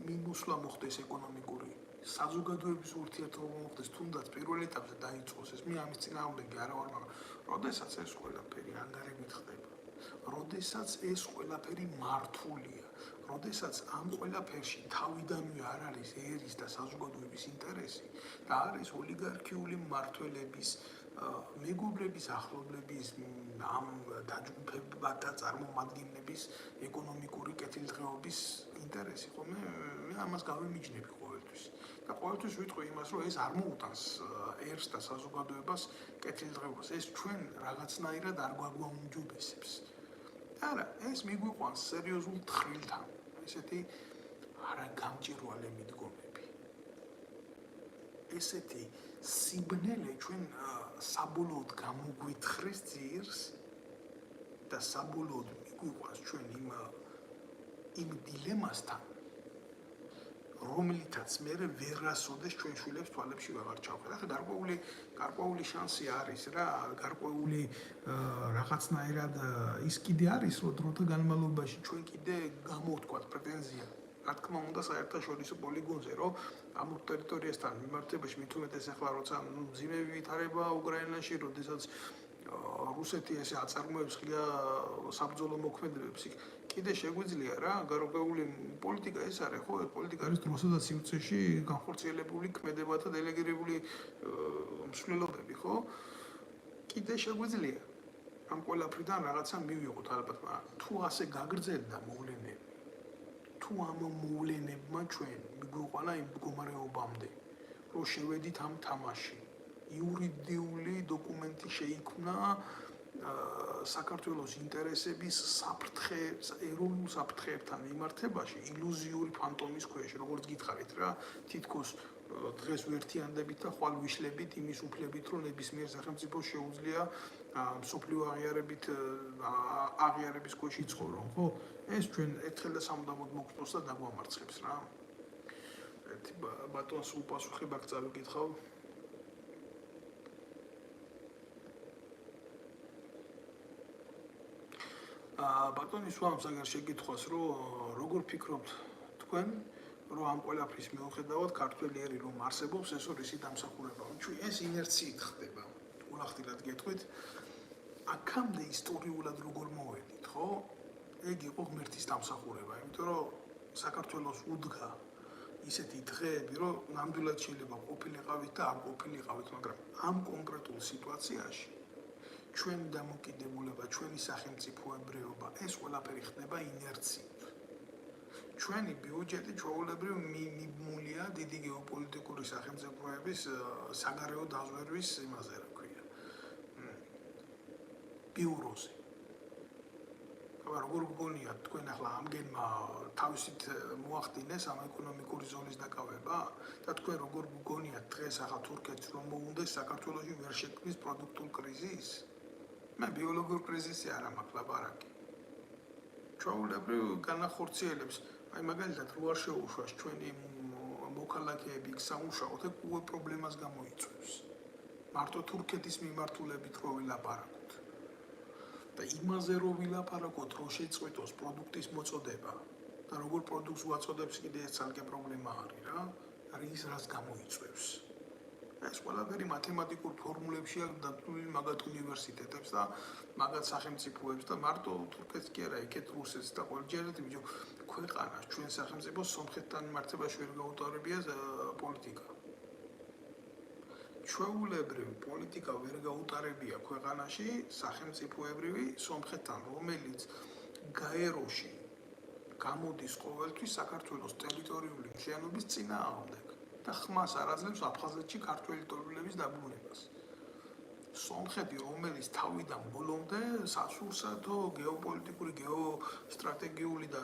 მიმოსვლა მოხდეს ეკონომიკური, საზოგადოების ურთიერთობა მოხდეს, თუნდაც პირველ ეტაპზე დაიწყოს ეს. მე ამის წინააღმდეგი არა ვარ, მაგრამ როდესაც ეს ყველაფერი ანგარებით ხდება, როდესაც ეს ყველაფერი მართულია, როდესაც ამ ყველაფერში თავიდანვე არ არის ერის და საზოგადოების ინტერესი და არის ოლიგარქიული მმართველების, მეგობრების, ახლობლების, ამ დაჯგუფებათა წარმომადგენლების ეკონომიკური კეთილდღეობის ინტერესი, ხო მე ამას გავიმიჯნები ყოველთვის. და ყოველთვის ვიტყვი იმას, რომ ეს არ მოუტანს ერს და საზოგადოებას კეთილდღეობას. ეს ჩვენ რაღაცნაირად არ გვაგვაუმჯობესებს. არა, ეს მიგვიყვანს სერიოზულ თხრილთან, ესეთი არაგამჭირვალე მიდგომები. ესეთი სიბნელე ჩვენ საბოლოოდ გამოგვითხრეს ძირს და საბოლოოდ მიგვიყვანს ჩვენ იმ დილემასთან, რომლითაც მე ვერასოდეს ჩვენ შვილებს თვალებში ვეღარ ჩავხედავ. ახლა გარკვეული შანსი არის რა, გარკვეული რაღაცნაირად ის კიდე არის, რომ დროთა განმავლობაში ჩვენ კიდე გამოვთქვათ პრეტენზია რა თქმა უნდა, საერთაშორისო პოლიგონზე, რომ ამ ტერიტორიასთან მიმართებაში მით უმეტეს ახლა როცა მძიმე ვითარება უკრაინაში, როდესაც რუსეთი ესე აწარმოებს ღია საბრძოლო მოქმედებებს, კიდე შეგვიძლია რა, გარკვეული პოლიტიკა ეს არის, ხო, პოლიტიკა არის დროსა და სივრცეში განხორციელებული ქმედებათა დელეგირებული მსვლელობები, ხო? კიდე შეგვიძლია ამ ყველაფრიდან რაღაცა მივიღოთ ალბათ, მაგრამ თუ ასე გაგრძელდა მოვლენები, თუ ამ მოვლენებმა ჩვენ მიგვიყვანა იმ მდგომარეობამდე, რომ შევედით ამ თამაში, იურიდიული დოკუმენტი შეიქმნა საქართველოს ინტერესების ეროვნულ საფრთხეებთან მიმართებაში ილუზიური ფანტომის ქვეშ, როგორც გითხარით რა, თითქოს დღეს ვერთიანდებით და ხვალ ვიშლებით იმის უფლებით, რომ ნებისმიერ სახელმწიფოს შეუძლია მსოფლიო აღიარების ქვეშ იცხოვრონ, ხო? ეს ჩვენ ერთხელ და სამუდამოდ მოგწონს და დაგვამარცხებს რა. ერთი ბატონს უპასუხებ აქ წავიკითხავ. ბატონის ვამს აგერ შეკითხვას, რომ როგორ ფიქრობთ თქვენ, რომ ამ ყველაფრის მიუხედავად ქართველიერი რომ არსებობს, ეს ისი დამსახურება. ჩვენ ეს ინერციით ხდება. ულახდილად გეტყვით, აქამდე ისტორიულად როგორ მოვედით, ხო? ეგ იყო ღმერთის დამსახურება, იმიტომ რომ საქართველოს უდგა ისეთი დღეები, რომ ნამდვილად შეიძლება ყოფილიყავით და არ ყოფილიყავით, მაგრამ ამ კონკრეტულ სიტუაციაში ჩვენი დამოკიდებულება, ჩვენი სახელმწიფოებრიობა, ეს ყველაფერი ხდება ინერციით. ჩვენი ბიუჯეტი ჩვეულებრივ მიმულია დიდი გეოპოლიტიკური სახელმწიფოების საგარეო დაზვერვის იმაზე, რა ქვია, ბიუროზე. როგორ გგონიათ თქვენ ახლა ამგენმა თავისით მოახდინეს ამ ეკონომიკური ზონის დაკავება და თქვენ როგორ გგონიათ დღეს ახლა თურქეთს რომ მოუნდეს საქართველოში ვერ შექმნის პროდუქტულ კრიზისს? მე ბიოლოგიურ კრიზისი არ მაქვს ლაპარაკი. ჩვეულებრივ განახორციელებს, აი მაგალითად რო არ შეუშვას ჩვენი მოქალაქეები სამუშაოდ, ეგ უკვე პრობლემას გამოიწვევს. მარტო თურქეთის მიმართულებით რო ვილაპარაკოთ. და იმაზე რო ვილაპარაკოთ, რომ შეწყვეტოს პროდუქტის მოწოდება და როგორ პროდუქტს უაწოდებს კიდე ეს ცალკე პრობლემა არის რა, არის რას გამოიწვევს. ეს ყველაფერი მათემატიკურ ფორმულებში აქვს დადგმული მაგათ უნივერსიტეტებს და მაგათ სახელმწიფოებს და მარტო თურქეთს კი არა, იქეთ რუსეთს და ყველჯერად ბიჭო ქვეყანას ჩვენ სახელმწიფოს სომხეთთან მიმართებაში ვერ გაუტარებია პოლიტიკა. ჩვეულებრივ პოლიტიკა ვერ გაუტარებია ქვეყანაში სახელმწიფოებრივი სომხეთთან, რომელიც გაეროში გამოდის ყოველთვის საქართველოს ტერიტორიული მთლიანობის წინააღმდეგ და ხმას არ აძლევს აფხაზეთში ქართველი ტომების დაბრუნებას. სომხეთი, რომელიც თავიდან ბოლომდე სასურსათო გეოპოლიტიკური, გეოსტრატეგიული და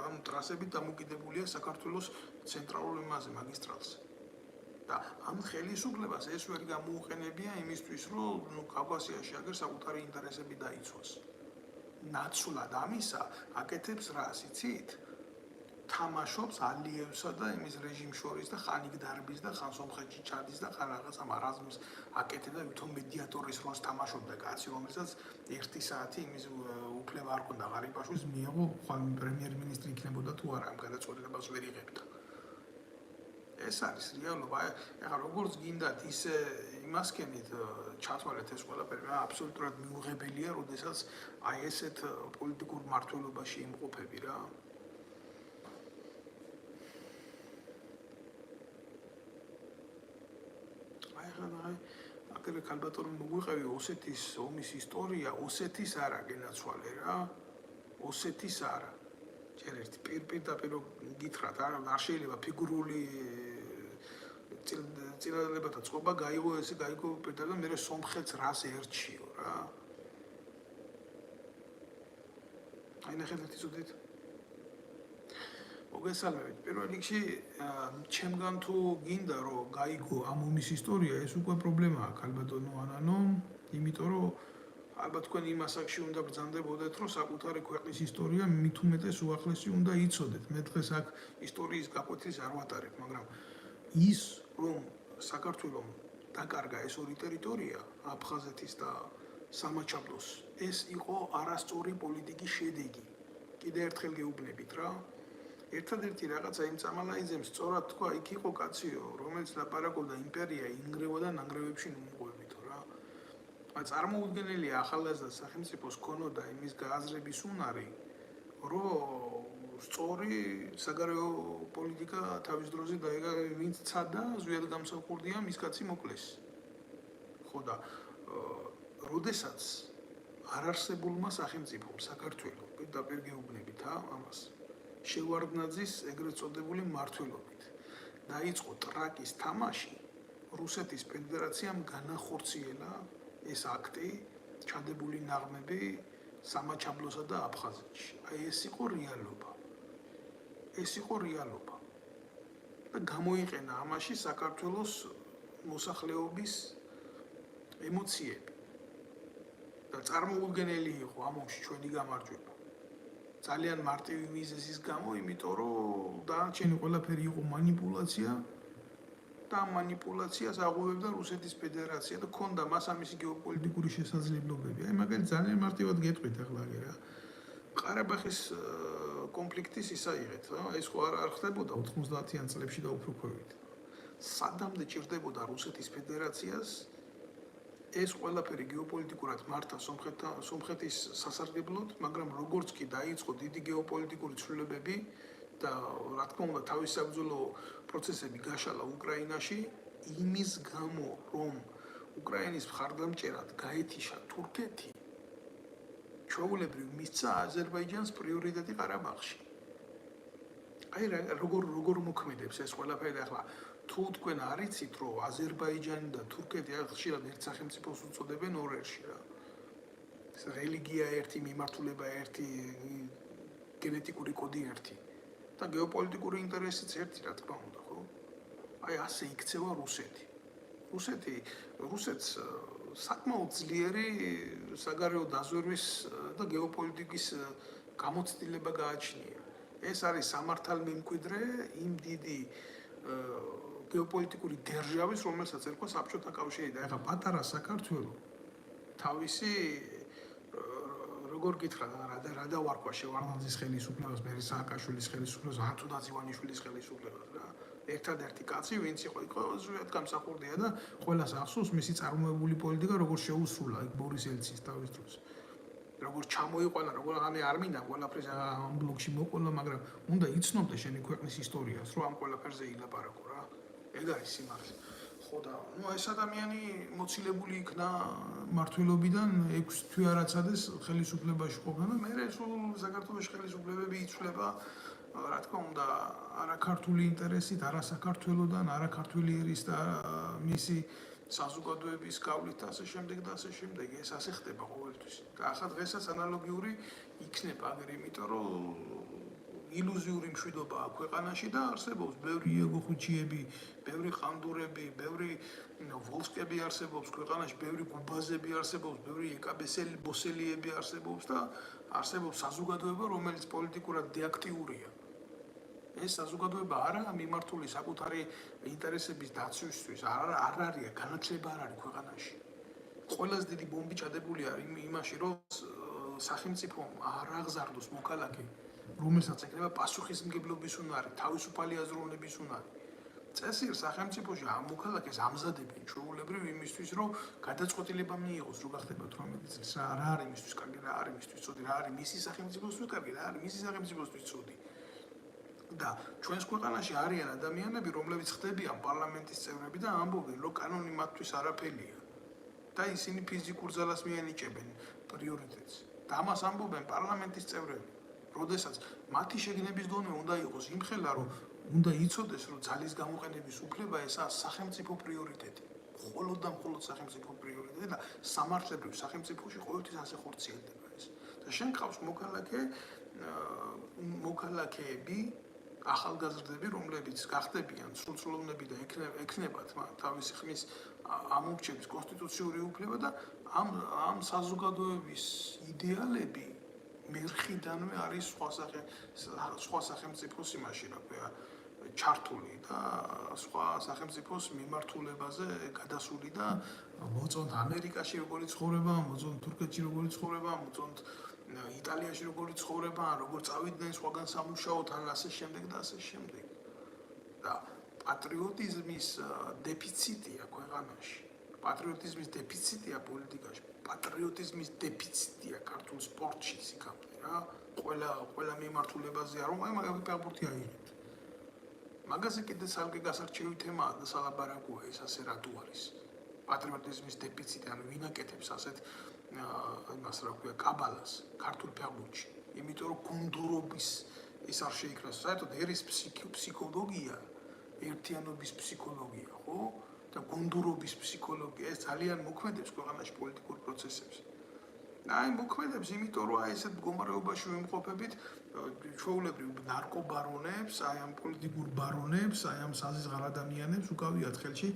ამ ტრასებით დამოკიდებულია საქართველოს ცენტრალურ იმაზე, მაგისტრალზე. და ამ ხელისუფლებას ეს ვერ გამოუყენებია იმისთვის, რომ კავკასიაში აგერ საკუთარი ინტერესები დაიცვას. ნაცვლად ამისა აკეთებს რას, იცით? თამაშობს ალიევსა და იმის რეჟიმს შორის და ხან იქ დარბის და ხან სომხეთში ჩადის და ხან რაღაცა მარაზმს აკეთებს და ვითომ მედიატორის როლს თამაშობდა კაცი, რომელსაც 1 საათი იმის უფლება არ ჰქონდა ღარიბაშვილს მიიღო, ხან პრემიერ-მინისტრი იქნებოდა თუ არა, ამ გადაწყვეტილებას ვერ იღებდა. ეს არის რეალობა. ეხლა როგორც გინდათ ისე იმასკენით ჩათვალეთ ეს ყველაფერი, აბსოლუტურად მიუღებელია, როდესაც აი ესეთ პოლიტიკურ მმართველობაში იმყოფები რა. აგერ ქალბატონი მოგვიყევი ოსეთის ომის ისტორია, ოსეთის არა გენაცვალე რა. ოსეთის არა. ჯერ ერთი პირდაპირ გითხრათ, არ შეიძლება ფიგურული წინადადებათა წყობა გაიგო ესე გაიგო პირდაპირ და მე სომხეთს რას ერჩიო რა. აი ნახეთ იცოდით. მოგესალმებით. პირველ რიგში ჩემგან თუ გინდა რომ გაიგო ამ ომის ისტორია, ეს უკვე პრობლემაა ქალბატონო ანანო, იმიტომ რომ ალბათ თქვენ იმ ასაკში უნდა ბრძანდებოდეთ, რომ საკუთარი ქვეყნის ისტორია მით უმეტეს უახლესი უნდა იცოდეთ. მე დღეს აქ ისტორიის გაკვეთილს არ ვატარებ, მაგრამ ის რომ საქართველოს დაკარგა ეს ორი ტერიტორია, აფხაზეთის და სამაჩაბლოს, ეს იყო არასწორი პოლიტიკის შედეგი. კიდე ერთხელ გეუბნებით რა. ერთადერთი რაღაცა იმ წამალაიძემ სწორად თქვა, იქ იყო კაციო, რომელიც ლაპარაკობდა იმპერია ინგრევა და ნანგრევებში ნუმღვებითო რა. წარმოუდგენელია ახალგაზრდა სახელმწიფოს ქონოდა იმის გააზრების უნარი, რომ სწორი საგარეო პოლიტიკა თავის დროზე დაეგა, ვინც ცადა, ზვიად გამსახურდია, მის კაცი მოკლეს. ხო და როდესაც არარსებულმა სახელმწიფომ საქართველოს პირდაპირ გეუბნებით ამას შევარდნაძის ეგრეთ წოდებული მმართველობით დაიწყო ტრაკის თამაში, რუსეთის ფედერაციამ განახორციელა ეს აქტი, ჩადებული ნაღმები სამაჩაბლოსა და აფხაზეთში. აი ეს იყო რეალობა. ეს იყო რეალობა. და გამოიყენა ამაში საქართველოს მოსახლეობის ემოციები. და წარმოუდგენელი იყო ამოში ჩვენი გამარჯვება. ძალიან მარტივი მიზეზის გამო, იმიტომ რომ დანარჩენი ყველაფერი იყო манипуляция და манипуляციას აღუებდა რუსეთის ფედერაცია და ქონდა მას ამისი გეოპოლიტიკური შესაძლებლობები. აი მაგალითად ძალიან მარტივად გეტყვით ახლა რა. ყარაბაღის კონფლიქტის ისაიღეთ, რა. ეს ხო არ ხდებოდა 90-იან წლებში და უფრო ქვევით. სადამდე ჭირდებოდა რუსეთის ფედერაციას ეს ყველაფერი გეოპოლიტიკურად მართა სომხეთის სასარგებლოდ, მაგრამ როგორც კი დაიწყო დიდი გეოპოლიტიკური ცვლილებები და რა თქმა უნდა თავის საბრძოლო პროცესები გაშალა უკრაინაში, იმის გამო, რომ უკრაინის მხარდამჭერად გაეთიშა თურქეთი, ჩვეულებრივ მისცა აზერბაიჯანს პრიორიტეტი ყარაბაღში. აი როგორ მოქმედებს ეს ყველაფერი ახლა თუ თქვენ არიცით, რომ აზერბაიჯანი და თურქეთი ხშირად ერთ სახელმწიფოს უწოდებენ ორერში რა. რელიგია ერთი, მიმართულება ერთი, გენეტიკური კოდი ერთი და გეოპოლიტიკური ინტერესიც ერთი, რა თქმა უნდა, ხო? აი ასე იქცევა რუსეთი. რუსეთს საკმაოდ ძლიერი საგარეო დაზვერვის და გეოპოლიტიკის გამოცდილება გააჩნია. ეს არის სამართალმემკვიდრე იმ დიდი გეოპოლიტიკური დერჟავის, რომელსაც ერქვა საბჭოთა კავშირი და ეხლა პატარა საქართველო თავისი როგორ გითხრა რა დავარქვა შევარდნაძის ხელისუფლებას, მერი სააკაშვილის ხელისუფლებას, ანტონი ივანიშვილის ხელისუფლებას რა. ერთადერთი კაცი, ვინც იყო ზვიად გამსახურდია და ყველას ახსოვს მისი წარმოებული პოლიტიკა, როგორ შეუსრულა იქ ბორის ელცის თავის დროს. როგორ ჩამოიყვანა, როგორ არ მინდა ყველაფერს ამ ბლოკში მოყოლა, მაგრამ უნდა იცნობდე შენი ქვეყნის ისტორიას, რომ ამ ყველაფერზე ილაპარაკო რა. ეგ არის სიმართლე. ხო და ეს ადამიანი მოცილებული იქნა მმართველობიდან 6 თვე არაცადეს ხელისუფლებაში ყოფნა და მერე სულ საქართველოს ხელისუფლებები იცვლება, რა თქმა უნდა, არაქართული ინტერესით, არასაქართველოდან, არაქართველი ერის და მისი საზოგადოების გავლით და ასე შემდეგ და ასე შემდეგ. ეს ასე ხდება ყოველთვის. და ახლა დღესაც ანალოგიური იქნება აგერ, იმიტომ რომ ილუზიური მშვიდობა აქვს ქვეყანაში და არსებობს ბევრი იეგოხუჩიები, ბევრი ყანდურები, ბევრი ვოლსკები არსებობს ქვეყანაში, ბევრი გუბაზები არსებობს, ბევრი ეკაბესელი ბოსელიები არსებობს და არსებობს საზოგადოება, რომელიც პოლიტიკურად დეაქტიურია. ეს საზოგადოება არაა მიმართული საკუთარი ინტერესების დაცვისთვის, არ არის განათლება არ არის ქვეყანაში. ყველაზე დიდი ბომბი ჩადებული არის იმაში, რომ სახელმწიფომ არ აღზარდოს მოქალაქე, რომელსაც ეკრება პასუხისმგებლობის უნარი, თავისუფალი აზროვნების უნარი. წესიერ სახელმწიფოში ამ მოქალაქეს ამზადებენ ჩვეულებრივ იმისთვის, რომ გადაწყვეტილება მიიღოს, რო გახდება 18 წლის, რა არის მისთვის კარგი, რა არის მისთვის ცუდი, რა არის მისი სახელმწიფოსთვის კარგი, რა არის მისი სახელმწიფოსთვის ცუდი. და ჩვენს ქვეყანაში არიან ადამიანები, რომლებიც ხდებიან პარლამენტის წევრები და ამბობენ, რომ კანონი მათთვის არაფერია. და ისინი ფიზიკურ ძალას მიანიჭებენ პრიორიტეტს. და ამას ამბობენ პარლამენტის წევრები. როდესაც მათი შეგნების დონე უნდა იყოს იმხელა, რომ უნდა იცოდეს, რომ ძალის გამოყენების უფლება ესაა სახელმწიფო პრიორიტეტი. მხოლოდ და მხოლოდ სახელმწიფო პრიორიტეტი და სამართლებრივ სახელმწიფოში ყოველთვის ასე ხორციელდება ეს. და შენ ყავს მოქალაქეები, ახალგაზრდები, რომლებიც გახდებიან სრულწლოვნები და ექნებათ თავისი ხმის ამორჩევის კონსტიტუციური უფლება და ამ საზოგადოების იდეალები მერხიდანვე არის სხვა სახელმწიფოს იმაში, რა ქვია, ჩართული და სხვა სახელმწიფოს მიმართულებაზე გადასული და მოწონთ ამერიკაში როგორი ცხოვრება, მოწონთ თურქეთში როგორი ცხოვრება, მოწონთ იტალიაში როგორი ცხოვრება, როგორ წავიდნენ სხვაგან სამუშაოდ, ან ასე შემდეგ და ასე შემდეგ. და პატრიოტიზმის დეფიციტია ქვეყანაში. პატრიოტიზმის დეფიციტია პოლიტიკაში. პატრიოტიზმის დეფიციტია ქართულ სპორტში სიკამდე რა. ყველა მიმართულებაზე არ ვამაი მაგალითად ფეხბურთი აიღეთ. მაგაზე კიდე ცალკე გასარჩევი თემაა და სალაპარაკოა ეს ასე რატო არის. პატრიოტიზმის დეფიციტი, ანუ ვინ აკეთებს ასეთ იმას რა ქვია, კაბალას ქართულ ფეხბურთში. იმიტომ რომ გუნდურობის ეს არ შეიქნას. საერთოდ ერის ფსიქოლოგია, ერთიანობის ფსიქოლოგია, ხო? და გუნდურობის ფსიქოლოგია ეს ძალიან მოქმედებს ქვეყანაში პოლიტიკურ პროცესებში. აი მოქმედებს, იმიტომ რომ აი ესეთ მდგომარეობაში ვიმყოფებით ჩვეულებრივ ნარკობარონებს, აი ამ პოლიტიკურ ბარონებს, აი ამ საზღარ ადამიანებს უკავიათ ხელში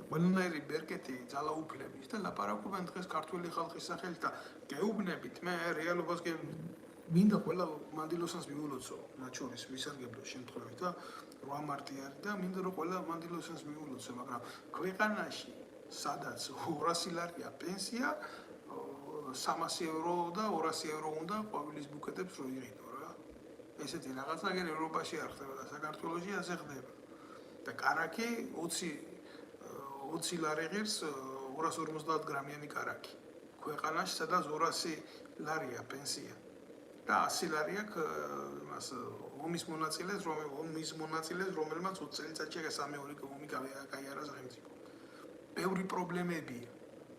ყველანაირი ბერკეტი ძალაუფლების და ლაპარაკობენ დღეს ქართული ხალხის სახელით და გეუბნებით მე რეალობას მინდა ყველა მანდილოსანს მიულოცო, მათ შორის ვისარგებლო შემთხვევით და 8 მარტი არის და მინდა რომ ყველა მანდილოსანს მიულოცო, მაგრამ ქვეყანაში სადაც 200 ლარია პენსია 300 евро და 200 евро უნდა ყვავილის ბუკეტებს რო იღიდო რა. ესეთი რაღაცა გერ ევროპაში არ ხდება და საქართველოში ასე ხდება. და კარაკი 20 ლარი ღირს 250 გრამიანი კარაკი. ქვეყანაში სადაც 200 ლარია პენსია. და 100 ლარი აქვს იმას ომის მონაწილეს, რომელმაც 20 წელიწადში სამეული ომი გაიარა სახელმწიფო. ბევრი პრობლემებია.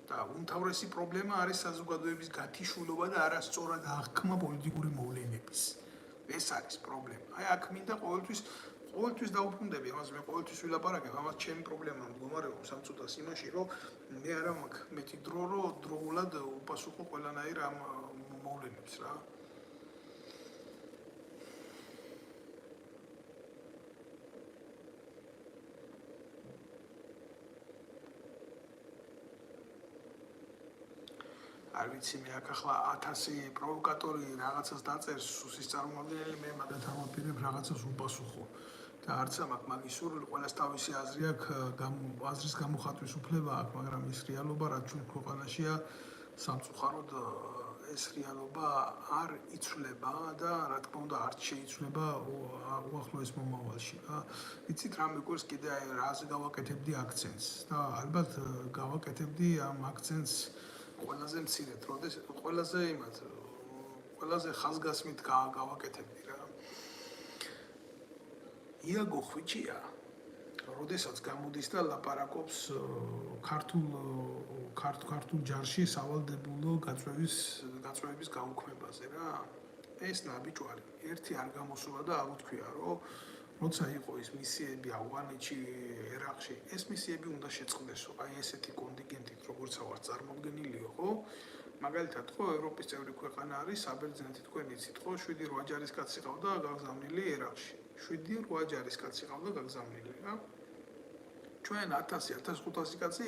და უმთავრესი პრობლემა არის საზოგადოების გათიშულობა და არასწორად აღქმა პოლიტიკური მოვლენების. ეს არის პრობლემა. აი აქ მინდა ყოველთვის დაუბრუნდები, ამას მე ყოველთვის ვილაპარაკებ, ამას ჩემი პრობლემა მდგომარეობს სამწუთას იმაში, რომ მე არა მაქვს მეტი დრო, რომ დროულად უპასუხო ყველანაირ ამ მოვლენებს რა. არ ვიცი მე აქ ახლა 1000 პროვოკატორი რაღაცას დაწერს სუსის წარმომადგენელი მე მაგათ ამაპირებ რაღაცას უპასუხო და არც ამაქვს მაგის სურვილი ყველას თავისი აზრი აქვს აზრის გამოხატვის უფლება აქვს მაგრამ ეს რეალობა რაც ჩვენ ქვეყანაშია სამწუხაროდ ეს რეალობა არ იცვლება და რა თქმა უნდა არ შეიცვლება უახლოეს მომავალში რა იცით რა მეგვერს კიდე აი რაზე გავაკეთებდი აქცენტს და ალბათ გავაკეთებდი ამ აქცენტს ყველაზე მცირედ, როდეს ყველაზე ხაზგასმით გავაკეთებდი რა. იაგო ხვიჩია, როდესაც გამოდის და ლაპარაკობს ქართულ ჯარში სავალდებულო გაწვევების გაუქმებაზე რა. ეს ნაბიჯვარი ერთი არ გამოსულა და არ უთქვია, რომ როცა იყო ეს მისიები ავღანეთში, ერაყში, ეს მისიები უნდა შეწყდესო. აი ესეთი კონტინგენტით, როგორც ვარ წარმოდგენილიო, ხო? მაგალითად, ხო, ევროპის წევრი ქვეყანა არის, საბერძნეთი თქვენ იცით, ხო, 7-8 ჯარისკაცი ყავდა გაგზავნილი ერაყში. 7-8 ჯარისკაცი ყავდა გაგზავნილი, რა. ჩვენ 1000-1500 კაცი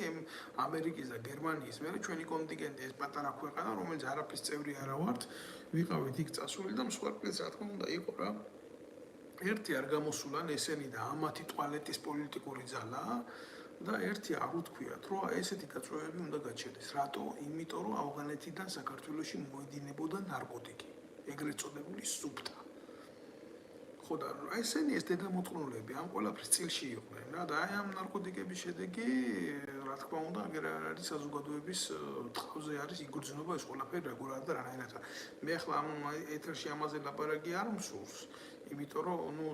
ამერიკის და გერმანიის მერე ჩვენი კონტინგენტი ეს პატარა ქვეყანა, რომელიც არაფრის წევრი არა ვართ, ვიყავით იქ წასული და მსხვერპლიც რა თქმა უნდა იყო რა. ერთი არ გამოსულან ესენი და ამათი ტუალეტის პოლიტიკური ძალა და ერთი არ უთქვიათ, რომ ესეთი გაწვევები უნდა გაჩერდეს. რატო? იმიტომ რომ ავღანეთიდან საქართველოში მოედინებოდა ნარკოტიკი, ეგრეთ წოდებული სუფთა. ხო და ესენი ეს დედამოწყნულები ამ ყველაფრის წილში იყვნენ რა და აი ამ ნარკოტიკების შედეგი რა თქმა უნდა აგერ არის საზოგადოების ტყავზე არის იგრძნობა ეს ყველაფერი რეგულარულად და რანაირად. მე ახლა ამ ეთერში ამაზე ლაპარაკი არ მსურს. იმიტომ რომ ნუ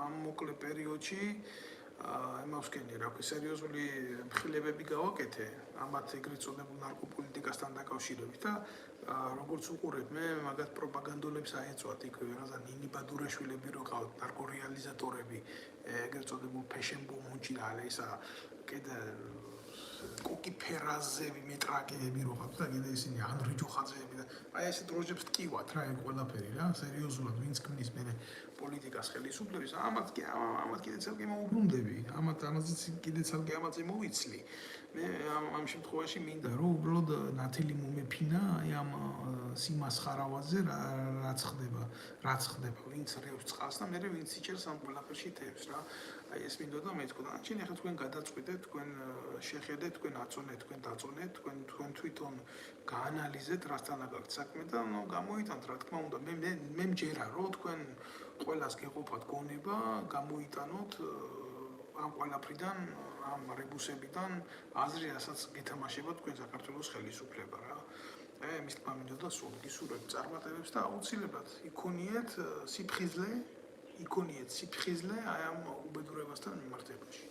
ამ მოკლე პერიოდში იმავს კენი რა ქვია სერიოზული მხილებები გავაკეთე ამათ ეგრეთ წოდებულ ნარკოპოლიტიკასთან დაკავშირებით და როგორც უყურებ მე მაგათ პროპაგანდოლებს აეწვათ იქ რაღაცა ნინი ბადურაშვილები რო ყავთ ნარკორეალიზატორები ეგრეთ წოდებულ ფეშენბომუნჩი და ისა კიდე კოკი ფერაზები მეტრაკეები რო ყავთ და კიდე ისინი ანდრი ჯოხაძეები და აი ეს დროჟებს ტკივათ რა ეგ ყველაფერი რა სერიოზულად ვინც ქმნის მე პოლიტიკას ხელისუფლების ამათ კიდე ცალკე მოუბრუნდები ამაზეც კიდე ცალკე ამაზე მოვიცლი მე ამ შემთხვევაში მინდა რომ უბრალოდ ნათელი მომეფინა აი ამ სიმასხარავაზე რაც ხდება ვინც რევს წყალს და მე ვინც იჭერს ამ ყველაფერში თევზს რა აი ეს მინდოდა მეთქვა. ჩვენ ახლა თქვენ გადაწყვეტეთ, თქვენ შეხედეთ თქვენ აწონეთ, თქვენ დაწონეთ, თქვენ თვითონ გაანალიზეთ, რასთან აქვს საქმე და გამოიტანთ, რა თქმა უნდა, მე მჯერა, რომ თქვენ ყველას გეყოფათ გონება, გამოიტანოთ ამ ყველაფრიდან, ამ რებუსებიდან აზრი, რასაც გეთამაშება თქვენ საქართველოს ხელისუფლება რა. მის თქმა მინდოდა სულ გისურვებთ წარმატებებს და აუცილებლად იქონიეთ სიფხიზლე აი ამ უბედურებასთან მიმართებაში.